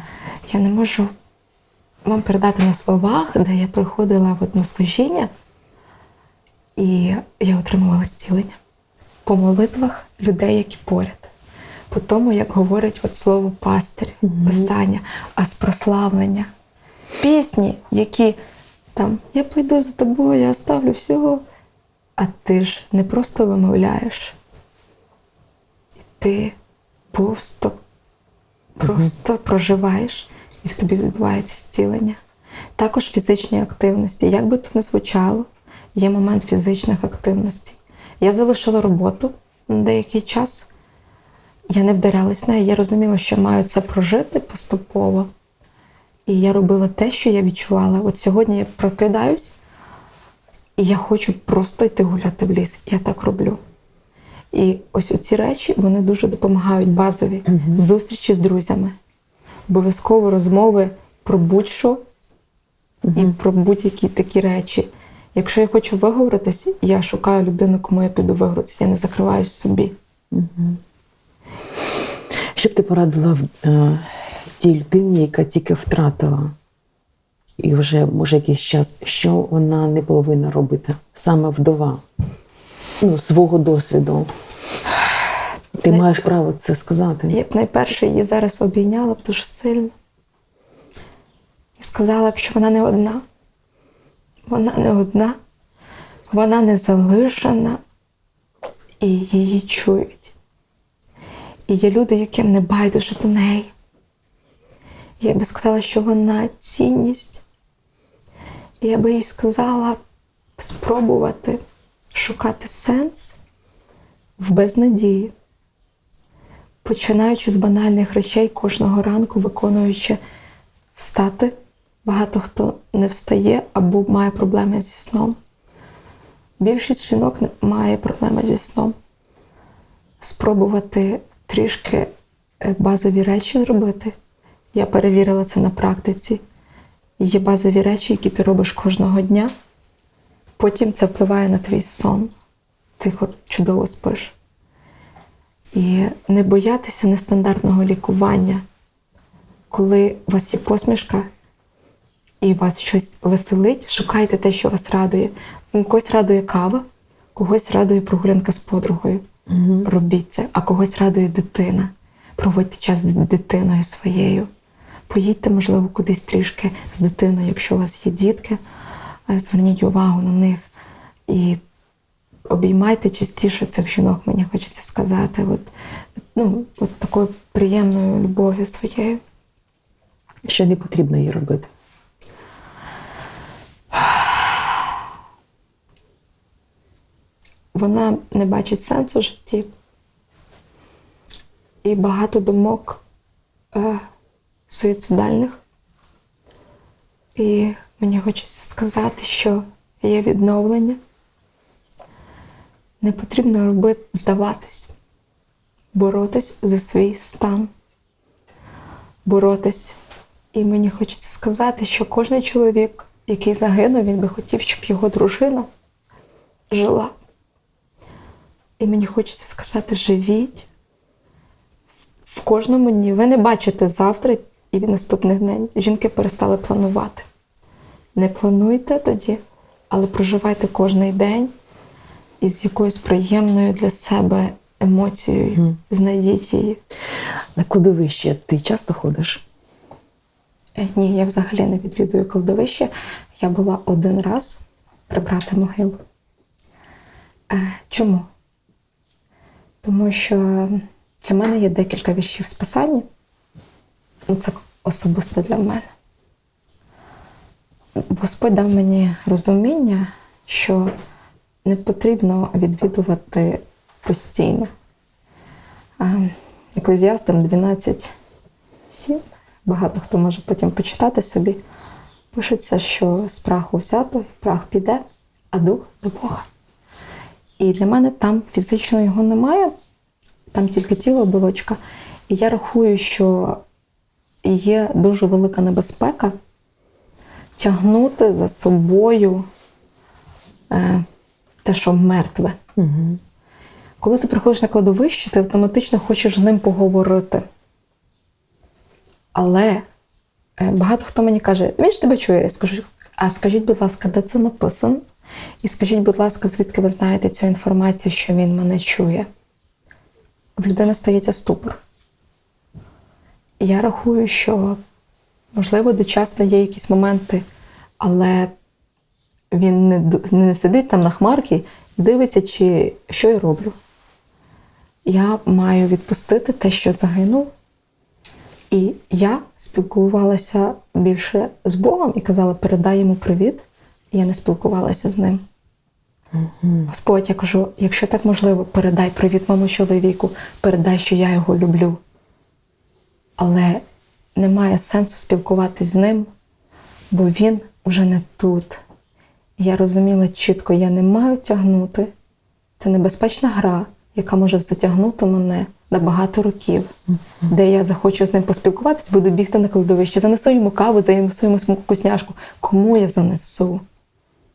Я не можу вам передати на словах, де я приходила на служіння, і я отримувала зцілення. По молитвах людей, які поряд. По тому, як говорить слово пастир, писання, а з прославлення. Пісні, які там «Я пойду за тобою, я оставлю всього», а ти ж не просто вимовляєш. Ти просто проживаєш, і в тобі відбувається зцілення. Також фізичні активності. Як би то не звучало, є момент фізичних активностей. Я залишила роботу на деякий час. Я не вдарялась в неї. Я розуміла, що маю це прожити поступово. І я робила те, що я відчувала. От сьогодні я прокидаюсь, і я хочу просто йти гуляти в ліс. Я так роблю. І ось оці речі, вони дуже допомагають базові. Зустрічі з друзями, обов'язково розмови про будь-що і про будь-які такі речі. Якщо я хочу виговоритись, я шукаю людину, кому я піду виговоритися. Я не закриваюсь собі. Що б ти порадила тій людині, яка тільки втратила, і вже, може, якийсь час, що вона не повинна робити? Саме вдова. Свого досвіду. Ти маєш право це сказати. Я б найперше її зараз обійняла б дуже сильно. І сказала б, що вона не одна. Вона не одна. Вона не залишена. І її чують. І є люди, яким не байдуже до неї. Я би сказала, що вона цінність. І я би їй сказала спробувати шукати сенс в безнадії. Починаючи з банальних речей кожного ранку, виконуючи встати. Багато хто не встає або має проблеми зі сном. Більшість жінок має проблеми зі сном. Спробувати трішки базові речі зробити. Я перевірила це на практиці. Є базові речі, які ти робиш кожного дня. Потім це впливає на твій сон. Ти чудово спиш. І не боятися нестандартного лікування. Коли у вас є посмішка і вас щось веселить, шукайте те, що вас радує. Когось радує кава, когось радує прогулянка з подругою. Робіть це. А когось радує дитина. Проводьте час з дитиною своєю. Поїдьте, можливо, кудись трішки з дитиною, якщо у вас є дітки. Зверніть увагу на них. І обіймайте частіше цих жінок, мені хочеться сказати. От такою приємною любов'ю своєю. Що не потрібно їй робити? Вона не бачить сенсу в житті. І багато думок суїцидальних. І мені хочеться сказати, що є відновлення. Не потрібно здаватись. Боротись за свій стан. Боротись. І мені хочеться сказати, що кожен чоловік, який загинув, він би хотів, щоб його дружина жила. І мені хочеться сказати, живіть в кожному дні. Ви не бачите завтра і наступних днів. Жінки перестали планувати. Не плануйте тоді, але проживайте кожний день із якоюсь приємною для себе емоцією. Знайдіть її. На кладовище ти часто ходиш? Ні, я взагалі не відвідую кладовище. Я була один раз прибрати могилу. Чому? Тому що для мене є декілька віршів з Писання. Це особисто для мене. Господь дав мені розуміння, що не потрібно відвідувати постійно. Еклезіастам 12:7, багато хто може потім почитати собі, пишеться, що з праху взято, в прах піде, а дух до Бога. І для мене там фізично його немає, там тільки тіло, оболочка. І я рахую, що є дуже велика небезпека тягнути за собою те, що мертве. Угу. Коли ти приходиш на кладовище, ти автоматично хочеш з ним поговорити. Але багато хто мені каже, він ж тебе чує. Я скажу, а скажіть, будь ласка, де це написано? І скажіть, будь ласка, звідки ви знаєте цю інформацію, що він мене чує? В людини стається ступор. Я рахую, що, можливо, дочасно є якісь моменти, але він не сидить там на хмарці і дивиться, що я роблю. Я маю відпустити те, що загинув. І я спілкувалася більше з Богом і казала, передай йому привіт. І я не спілкувалася з ним. Господь, я кажу, якщо так можливо, передай привіт моєму чоловіку, передай, що я його люблю. Але немає сенсу спілкуватись з ним, бо він вже не тут. Я розуміла чітко, я не маю тягнути. Це небезпечна гра, яка може затягнути мене на багато років, де я захочу з ним поспілкуватись, буду бігти на кладовище, занесу йому каву, занесу йому вкусняшку. Кому я занесу?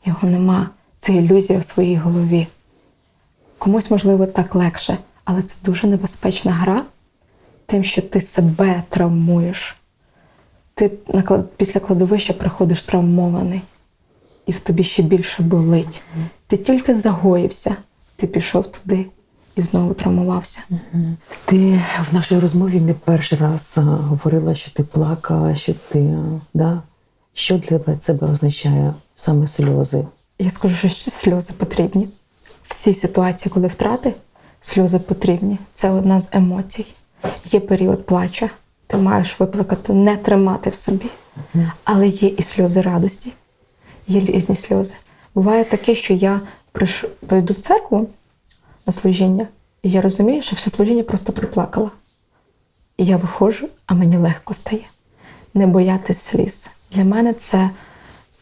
Його нема. Це ілюзія в своїй голові. Комусь, можливо, так легше, але це дуже небезпечна гра, тим, що ти себе травмуєш. Ти після кладовища приходиш травмований, і в тобі ще більше болить. Ти тільки загоївся, ти пішов туди і знову травмувався. Ти в нашій розмові не перший раз говорила, що ти плакала, що ти, да? Що для тебе означає саме сльози? Я скажу, що сльози потрібні. Всі ситуації, коли втрати, сльози потрібні. Це одна з емоцій. Є період плача, ти маєш виплакати, не тримати в собі. Але є і сльози радості, є різні сльози. Буває таке, що я прийду в церкву на служіння, і я розумію, що все служіння просто проплакала. І я виходжу, а мені легко стає. Не боятись сліз. Для мене це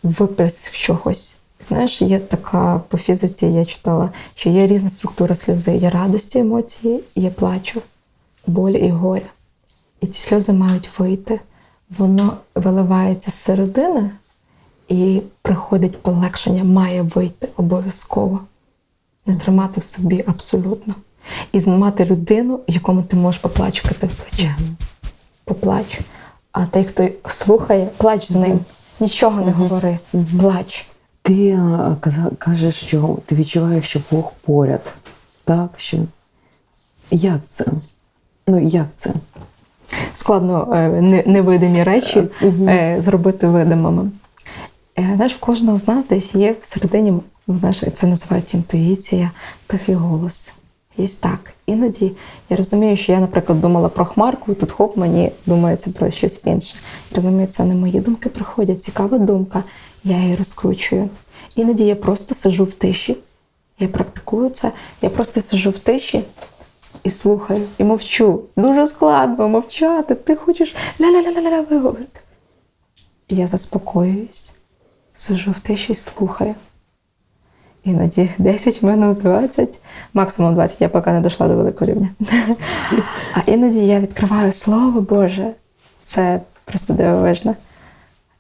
виплеск чогось. Знаєш, є така по фізиці, я читала, що є різна структура сльози. Є радості, емоції, є плачу, болі і горя. І ці сльози мають вийти. Воно виливається з середини і приходить полегшення, має вийти обов'язково. Не тримати в собі абсолютно. І знімати людину, якому ти можеш поплачкати в плече. Поплач. А той, хто слухає, плач з ним. Нічого не говори. Плач. Ти кажеш, що ти відчуваєш, що Бог поряд. Так? Що... Як це? Як це? Складно невидимі речі зробити видимими. Знаєш, в кожного з нас десь є всередині, це називають інтуїція, тихий голос. Є так. Іноді я розумію, що я, наприклад, думала про хмарку, тут хоп, мені думається про щось інше. Я розумію, це не мої думки приходять, цікава думка, я її розкручую. Іноді я просто сиджу в тиші, я практикую це, я просто сиджу в тиші і слухаю, і мовчу. Дуже складно мовчати, ти хочеш ля-ля-ля-ля-ля виговорити. І я заспокоююсь, сиджу в тиші і слухаю. Іноді 10 минут, 20, максимум 20, я поки не дійшла до великого рівня. А іноді я відкриваю Слово Боже, це просто дивовижно.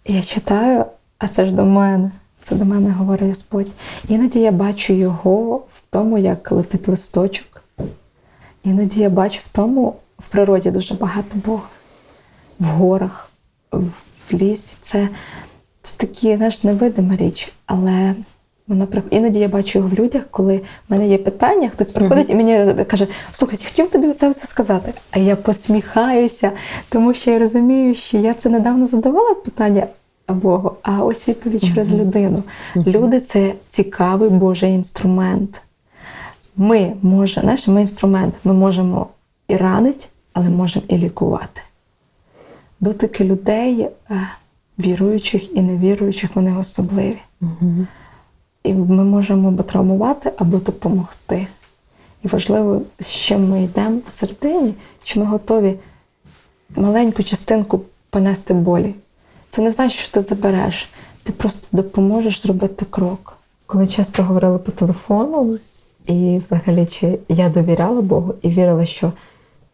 Я читаю, а це ж до мене, це до мене говорить Господь. Іноді я бачу Його в тому, як летить листочок. Іноді я бачу в тому, в природі дуже багато Бога. В горах, в лісі. Це це такі, знаєш, невидима річ, але іноді я бачу його в людях, коли в мене є питання, хтось приходить і мені каже: слухай, хотів тобі оце все сказати. А я посміхаюся, тому що я розумію, що я це недавно задавала питання Богу, а ось відповідь через людину. Люди – це цікавий Божий інструмент. Ми інструмент, ми можемо і ранити, але можемо і лікувати. Дотики людей, віруючих і невіруючих, вони особливі. І ми можемо або травмувати, або допомогти. І важливо, з чим ми йдемо всередині, чи ми готові маленьку частинку понести болі. Це не значить, що ти забереш. Ти просто допоможеш зробити крок. Коли часто говорили по телефону, і взагалі, чи я довіряла Богу і вірила, що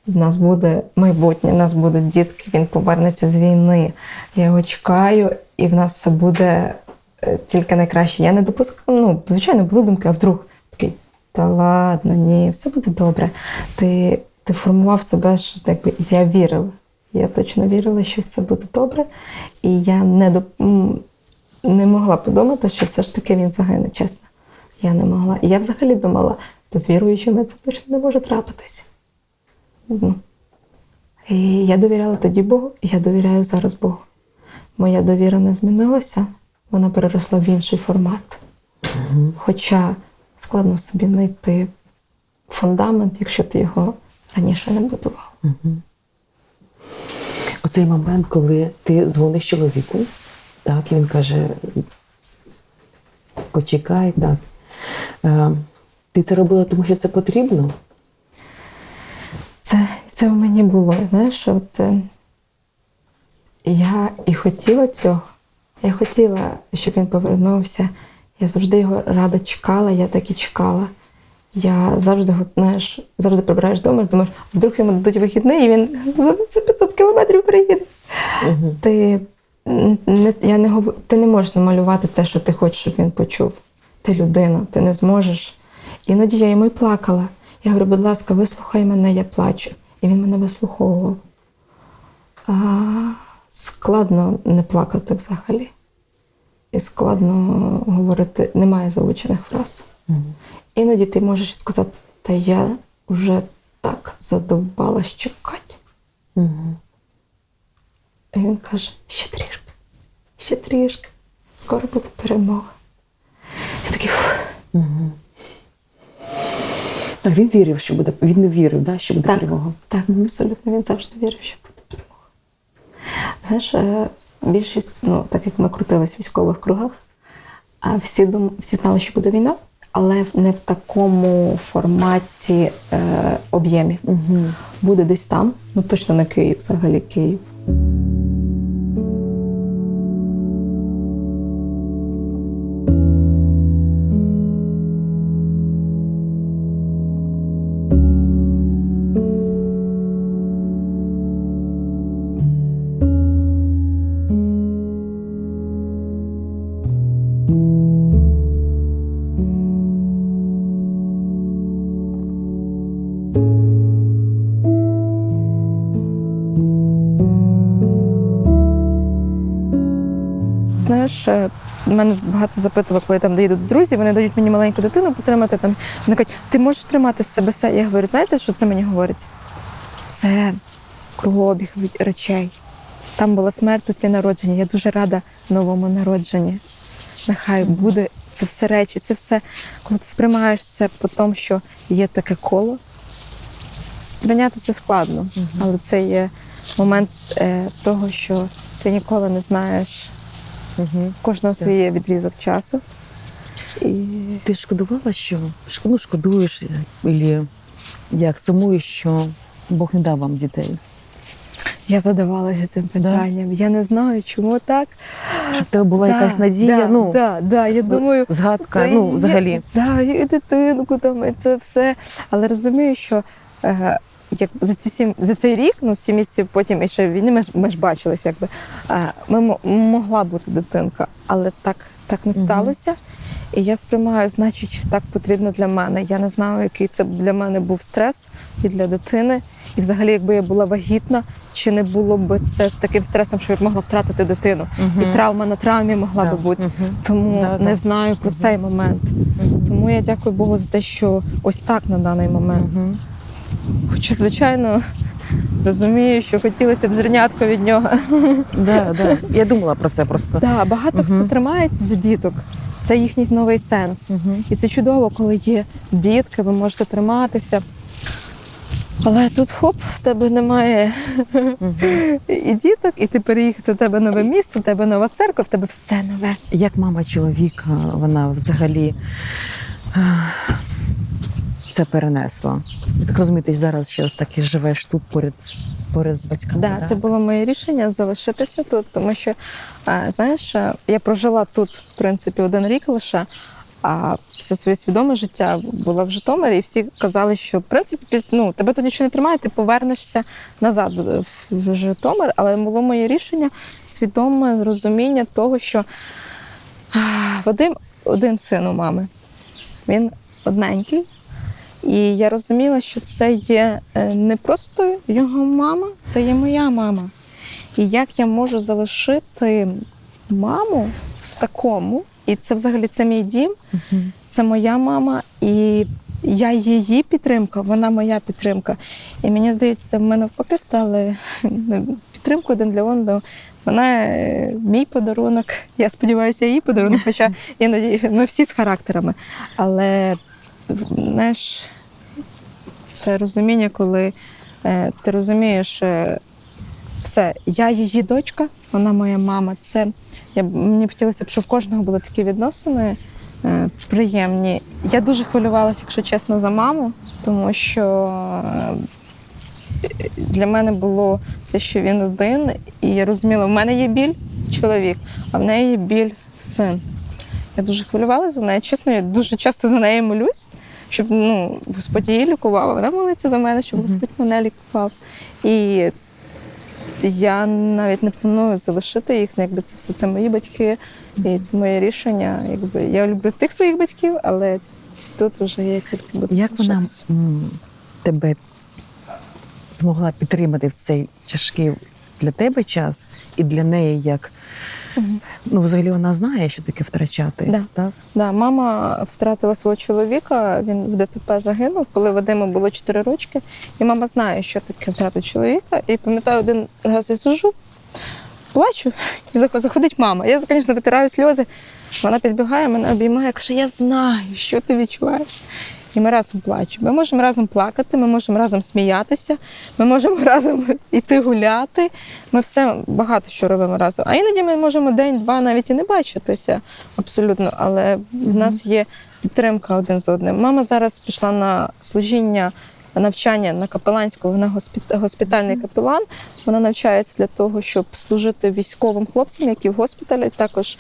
в нас буде майбутнє, в нас будуть дітки, він повернеться з війни. Я його чекаю, і в нас все буде тільки найкраще. Я не допускала, звичайно, були думки, а вдруг такий: та ладно, ні, все буде добре. Ти формував себе, що якби я вірила. Я точно вірила, що все буде добре. І я не могла подумати, що все ж таки він загине, чесно. Я не могла. І я взагалі думала, та з віруючими це точно не може трапитися. І я довіряла тоді Богу, і я довіряю зараз Богу. Моя довіра не змінилася, вона переросла в інший формат. Хоча складно собі знайти фундамент, якщо ти його раніше не будував. Оцей момент, коли ти дзвониш чоловіку, так, і він каже: почекай, так. Ти це робила, тому що це потрібно? Це в мені було, знаєш, я і хотіла цього. Я хотіла, щоб він повернувся. Я завжди його рада чекала, я так і чекала. Я завжди, завжди прибираєш вдома, думаєш, вдруг йому дадуть вихідний, і він за 500 кілометрів приїде. Ти не можеш намалювати те, що ти хочеш, щоб він почув. Ти людина, ти не зможеш. Іноді я йому й плакала. Я говорю: будь ласка, вислухай мене, я плачу. І він мене вислуховував. Складно не плакати взагалі. І складно говорити, немає заучених фраз. Іноді ти можеш сказати: та я вже так задовбалась чекати. І він каже: ще трішки, скоро буде перемога. Я такий: Так, він вірив, що буде, він не вірив, да, що буде перемога? Так, абсолютно, він завжди вірив, що буде перемога. Знаєш, більшість, так як ми крутились в військових кругах, всі знали, що буде війна, але не в такому форматі, об'ємі. Буде десь там, точно не Київ, взагалі Київ. Знаєш, мене багато запитували, коли я там доїду до друзів, вони дають мені маленьку дитину потримати. Вони кажуть: ти можеш тримати в себе все? Я говорю: знаєте, що це мені говорить? Це кругообіг речей. Там була смерть, тут є народження. Я дуже рада новому народженні. Нехай буде це все речі, це все, коли ти сприймаєш це по тому, що є таке коло. Сприйняти це складно, але це є момент того, що ти ніколи не знаєш. Кожного свій є відрізок часу. І... Ти шкодувала, що шкодуєш, або як сумуєш, що Бог не дав вам дітей? Я задавалася тим питанням. Я не знаю, чому так. Щоб в тебе була якась надія, я думаю, згадка, взагалі. І дитинку, і це все. Але розумію, що за цей рік, 7 місяців потім і ще війни, ми ж бачилися, якби, могла бути дитинка, але так не сталося. І я сприймаю, значить, так потрібно для мене. Я не знаю, який це для мене був стрес і для дитини. І взагалі, якби я була вагітна, чи не було б це з таким стресом, що я б могла втратити дитину. І травма на травмі могла Да. би бути. Мгм. Тому Да, не да. знаю про цей момент. Тому я дякую Богу за те, що ось так на даний момент. Мгм. Хоча, звичайно, розумію, що хотілося б зернятко від нього. Да, да. Я думала про це просто. Да, багато хто тримається за діток. Це їхній новий сенс. Мгм. І це чудово, коли є дітки, ви можете триматися. Але тут хоп, в тебе немає і діток, і ти переїхати, у тебе нове місто, у тебе нова церква, в тебе все нове. Як мама чоловіка, вона взагалі це перенесла? Я так розумію, ти зараз ще таки живеш тут поряд з батьками. Да, це було моє рішення залишитися тут, тому що, знаєш, я прожила тут, в принципі, 1 рік лише, а все своє свідоме життя була в Житомирі, і всі казали, що, в принципі, тебе тут нічого не тримає, ти повернешся назад в Житомир, але було моє рішення свідоме розуміння того, що Вадим один син у мами, він одненький, і я розуміла, що це є не просто його мама, це є моя мама. І як я можу залишити маму в такому, і це взагалі це мій дім, це моя мама, і я її підтримка, вона моя підтримка. І мені здається, ми навпаки стали підтримкою один для одного. Вона мій подарунок, я сподіваюся, її подарунок, хоча іноді ми всі з характерами. Але, знаєш, це розуміння, коли ти розумієш, все, я її дочка, вона моя мама. Мені б хотілося б, щоб в кожного були такі відносини приємні. Я дуже хвилювалася, якщо чесно, за маму, тому що для мене було те, що він один, і я розуміла, в мене є біль чоловік, а в неї є біль син. Я дуже хвилювалася за неї. Чесно, я дуже часто за неї молюсь, щоб Господь її лікував, а вона молиться за мене, щоб Господь мене лікував. І я навіть не планую залишити їх, якби це все це мої батьки, і це моє рішення. Якби я люблю тих своїх батьків, але тут вже я тільки буду Як вона залишатися. тебе змогла підтримати в цей тяжкий для тебе час і для неї як? Взагалі вона знає, що таке втрачати. Да. Так? Да, мама втратила свого чоловіка, він в ДТП загинув, коли Вадиму було 4 рочки. І мама знає, що таке втрати чоловіка. І пам'ятаю, один раз я сиджу, плачу, і заходить мама. Я, звісно, витираю сльози. Вона підбігає, мене обіймає, каже, я знаю, що ти відчуваєш. І ми разом плачемо. Ми можемо разом плакати, ми можемо разом сміятися, ми можемо разом йти гуляти. Ми все багато що робимо разом. А іноді ми можемо день-два навіть і не бачитися абсолютно, але в нас є підтримка один з одним. Мама зараз пішла на служіння, навчання на капеланську, вона госпітальний капелан. Вона навчається для того, щоб служити військовим хлопцям, які в госпіталі, також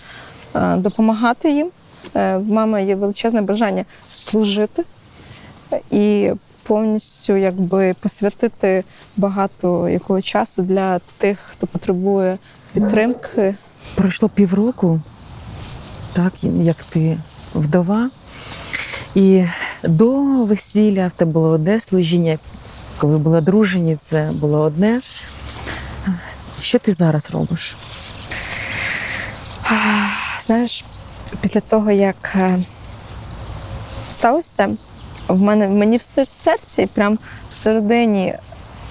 допомагати їм. В мами є величезне бажання служити і повністю посвятити багато якого часу для тих, хто потребує підтримки. Пройшло півроку, так, як ти вдова. І до весілля в тебе було одне служіння, коли були одружені, це було одне. Що ти зараз робиш? Знаєш, після того, як сталося це, мені в серці, прям всередині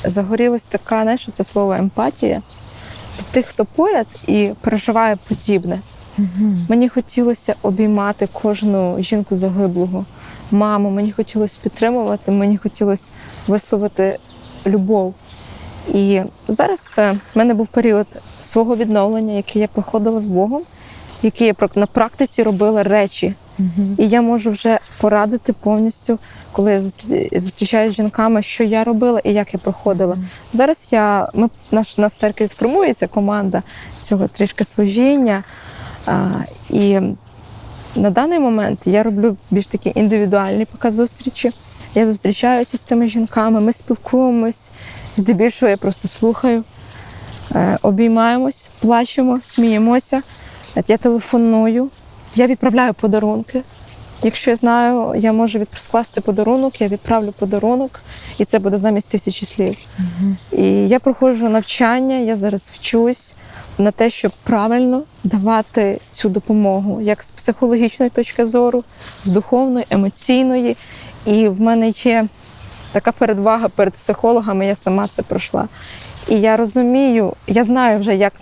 загорілась така, знаєш, це слово емпатія до тих, хто поряд і переживає подібне. Мені хотілося обіймати кожну жінку загиблого, маму, мені хотілося підтримувати, мені хотілося висловити любов. І зараз в мене був період свого відновлення, який я проходила з Богом, які я на практиці робила речі. І я можу вже порадити повністю, коли я зустрічаюся з жінками, що я робила і як я проходила. Зараз наш церкві сформується команда цього трішки служіння. І на даний момент я роблю більш такі індивідуальні поки зустрічі. Я зустрічаюся з цими жінками, ми спілкуємось. Здебільшого я просто слухаю, обіймаємось, плачемо, сміємося. Я телефоную, я відправляю подарунки. Якщо я знаю, я можу скласти подарунок, я відправлю подарунок, і це буде замість 1000 слів. І я проходжу навчання, я зараз вчусь на те, щоб правильно давати цю допомогу, як з психологічної точки зору, з духовної, емоційної. І в мене є така передвага перед психологами, я сама це пройшла. І я розумію, я знаю вже, як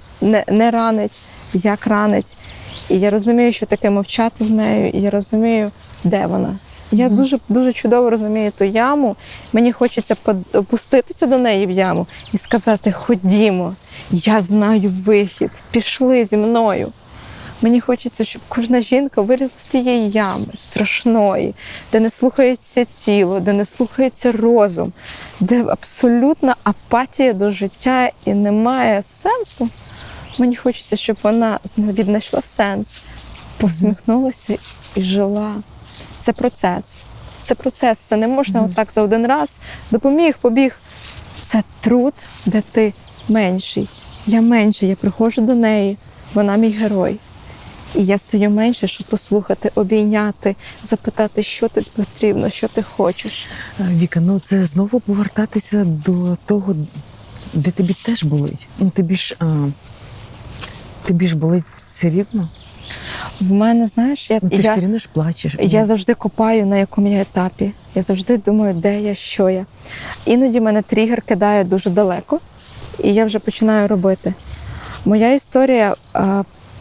не ранить, як ранить. І я розумію, що таке мовчати з нею, і я розумію, де вона. Я дуже чудово розумію ту яму. Мені хочеться опуститися до неї в яму і сказати: ходімо, я знаю вихід, пішли зі мною. Мені хочеться, щоб кожна жінка вилізла з тієї ями страшної, де не слухається тіло, де не слухається розум, де абсолютна апатія до життя і немає сенсу. Мені хочеться, щоб вона віднайшла сенс, посміхнулася і жила. Це процес. Це процес. Це не можна отак за один раз. Допоміг, побіг. Це труд, де ти менший. Я менший, я приходжу до неї. Вона мій герой. І я стою менше, щоб послухати, обійняти, запитати, що тобі потрібно, що ти хочеш. Віка, ну це знову повертатися до того, де тобі теж болить. Ну тобі ж болить все рівно. В мене, знаєш, Ну, ти ж все рівно ж плачеш. Я завжди копаю, на якому я етапі. Я завжди думаю, де я, що я. Іноді мене тригер кидає дуже далеко, і я вже починаю робити. Моя історія,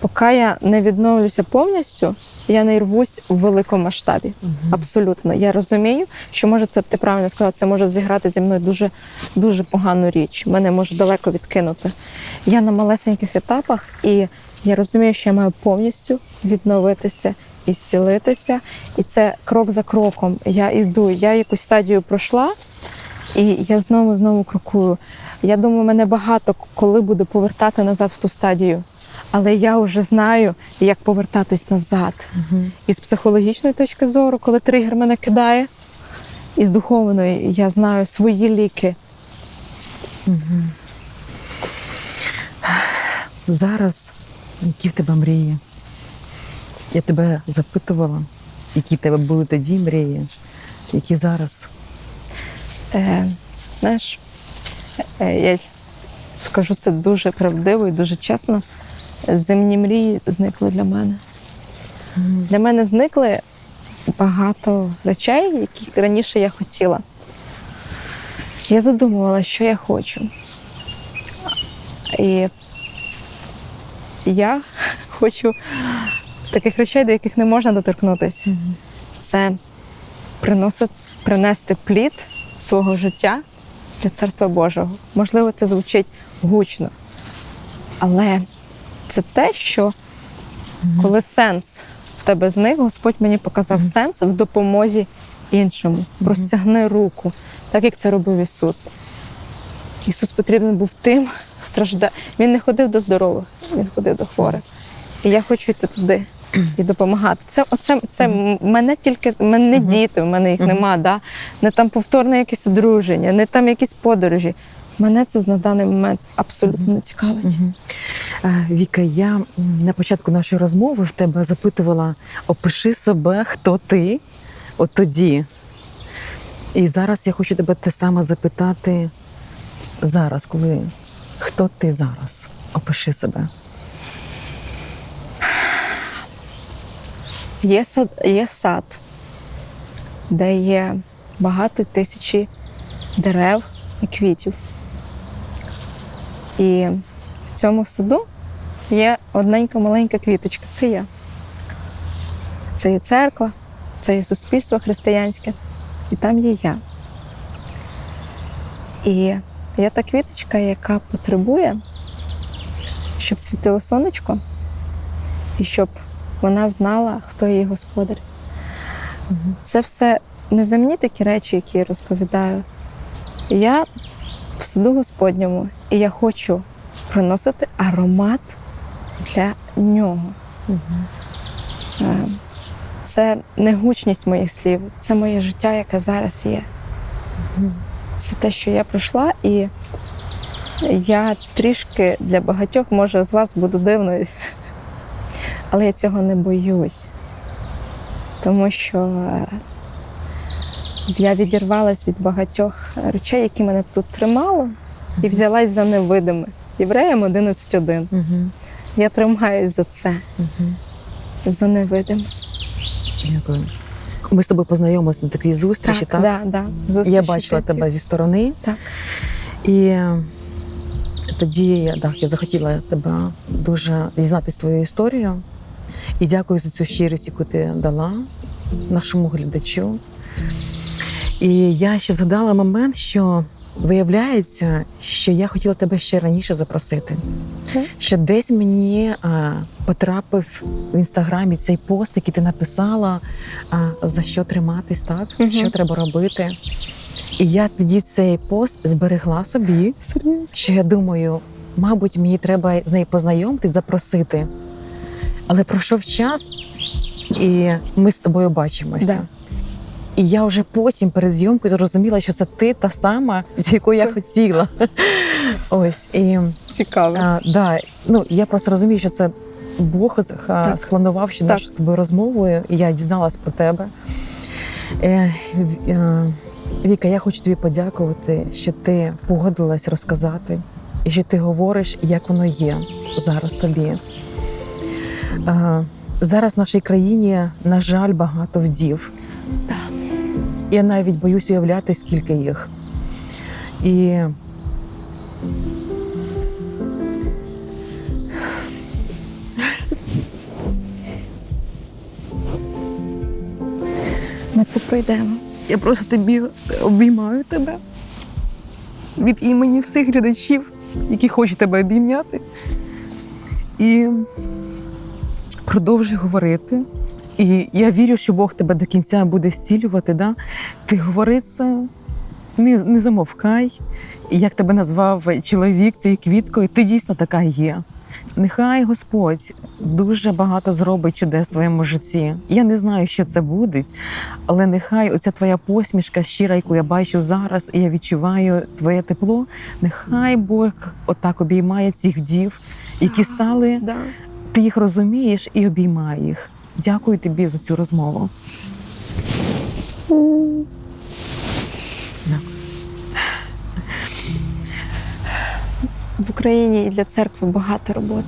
поки я не відновлюся повністю, я не рвусь в великому масштабі. Абсолютно. Я розумію, що може це, ти правильно сказала, це може зіграти зі мною дуже, дуже погану річ. Мене може далеко відкинути. Я на малесеньких етапах, і я розумію, що я маю повністю відновитися і зцілитися. І це крок за кроком. Я йду, я якусь стадію пройшла, і я знову крокую. Я думаю, мене багато коли буде повертати назад в ту стадію. Але я вже знаю, як повертатись назад. І з психологічної точки зору, коли тригер мене кидає, і з духовної я знаю свої ліки. Зараз, які в тебе мрії? Я тебе запитувала, які в тебе були тоді мрії, які зараз? Знаєш, я скажу це дуже правдиво і дуже чесно. Земні мрії зникли для мене. Для мене зникли багато речей, які раніше я хотіла. Я задумувала, що я хочу. І я хочу таких речей, до яких не можна доторкнутися. Це принести плід свого життя для Царства Божого. Можливо, це звучить гучно, але це те, що коли сенс в тебе зник, Господь мені показав сенс в допомозі іншому. Простягни руку, так як це робив Ісус. Ісус потрібен був тим страждати. Він не ходив до здорових, Він ходив до хворих. І я хочу йти туди і допомагати. Це мене тільки, мене діти, в мене їх нема, да? Не там повторне якесь одруження, не там якісь подорожі. Мене це на даний момент абсолютно не цікавить. Віка, я на початку нашої розмови в тебе запитувала: опиши себе, хто ти от тоді. І зараз я хочу тебе те саме запитати зараз, хто ти зараз? Опиши себе. Є сад, де є багато тисячі дерев і квітів. І в цьому саду є одненька маленька квіточка. Це я. Це є церква, це є суспільство християнське. І там є я. І я та квіточка, яка потребує, щоб світило сонечко, і щоб вона знала, хто її господар. Це все неземні такі речі, які я розповідаю. Я в саду Господньому, і я хочу приносити аромат для нього. Це не гучність моїх слів, це моє життя, яке зараз є. Це те, що я пройшла, і я трішки для багатьох, може, з вас буду дивною, але я цього не боюсь. Тому що я відірвалась від багатьох речей, які мене тут тримало, і взялась за невидиме. Євреям 11.1. Угу. Я тримаюсь за це, Угу. за невидиме. Дякую. Ми з тобою познайомилися на такій зустрічі, так? Да. Зустрічі Я бачила третій. тебе зі сторони. Так. І тоді так, я захотіла тебе дуже дізнатися твою історію. І дякую за цю щирість, яку ти дала нашому глядачу. І я ще згадала момент, що виявляється, що я хотіла тебе ще раніше запросити. Що десь мені потрапив в інстаграмі цей пост, який ти написала, за що триматись, так? Що треба робити. І я тоді цей пост зберегла собі, що я думаю, мабуть, мені треба з нею познайомитись, запросити. Але пройшов час, і ми з тобою бачимося. Да. І я вже потім перед зйомкою зрозуміла, що це ти та сама, з якою я хотіла. Ось. І, Цікаво. я просто розумію, що це Бог спланував ще нашу з тобою розмову, і я дізналась про тебе. Віка, я хочу тобі подякувати, що ти погодилась розказати, і що ти говориш, як воно є зараз тобі. Зараз в нашій країні, на жаль, багато вдів. Так. Я навіть боюсь уявляти, скільки їх. І Ми це пройдемо. я просто тобі обіймаю тебе від імені всіх глядачів, які хочуть тебе обійняти. І продовжуй говорити. І я вірю, що Бог тебе до кінця буде зцілювати. Да? Ти говори це, не замовкай. І як тебе назвав чоловік цією квіткою, ти дійсно така є. Нехай Господь дуже багато зробить чудес в твоєму житті. Я не знаю, що це буде, але нехай оця твоя посмішка щира, яку я бачу зараз, і я відчуваю твоє тепло, нехай Бог отак обіймає цих вдів, які стали, Да. ти їх розумієш і обіймає їх. Дякую тобі за цю розмову. В Україні і для церкви багато роботи.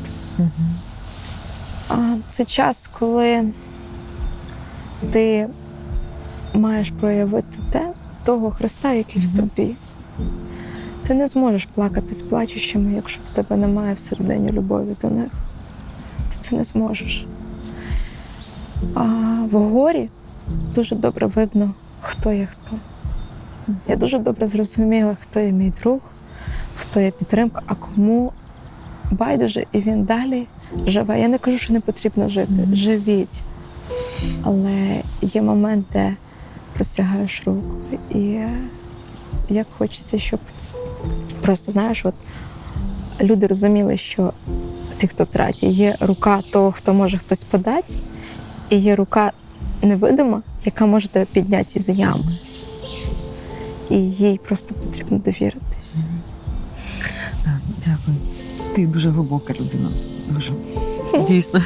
Це час, коли ти маєш проявити того Христа, який в тобі. Ти не зможеш плакати з плачущими, якщо в тебе немає всередині любові до них. Ти це не зможеш. А в горі дуже добре видно, хто є хто. Я дуже добре зрозуміла, хто є мій друг, хто є підтримка, а кому байдуже, і він далі живе. Я не кажу, що не потрібно жити. Живіть. Але є момент, де простягаєш руку. І як хочеться, щоб просто, знаєш, от люди розуміли, що ті, хто втраті, є рука того, хто може хтось подати, і є рука невидима, яка може тебе підняти із ями. І їй просто потрібно довіритись. Так, дякую. Ти дуже глибока людина. Дуже. Дійсно.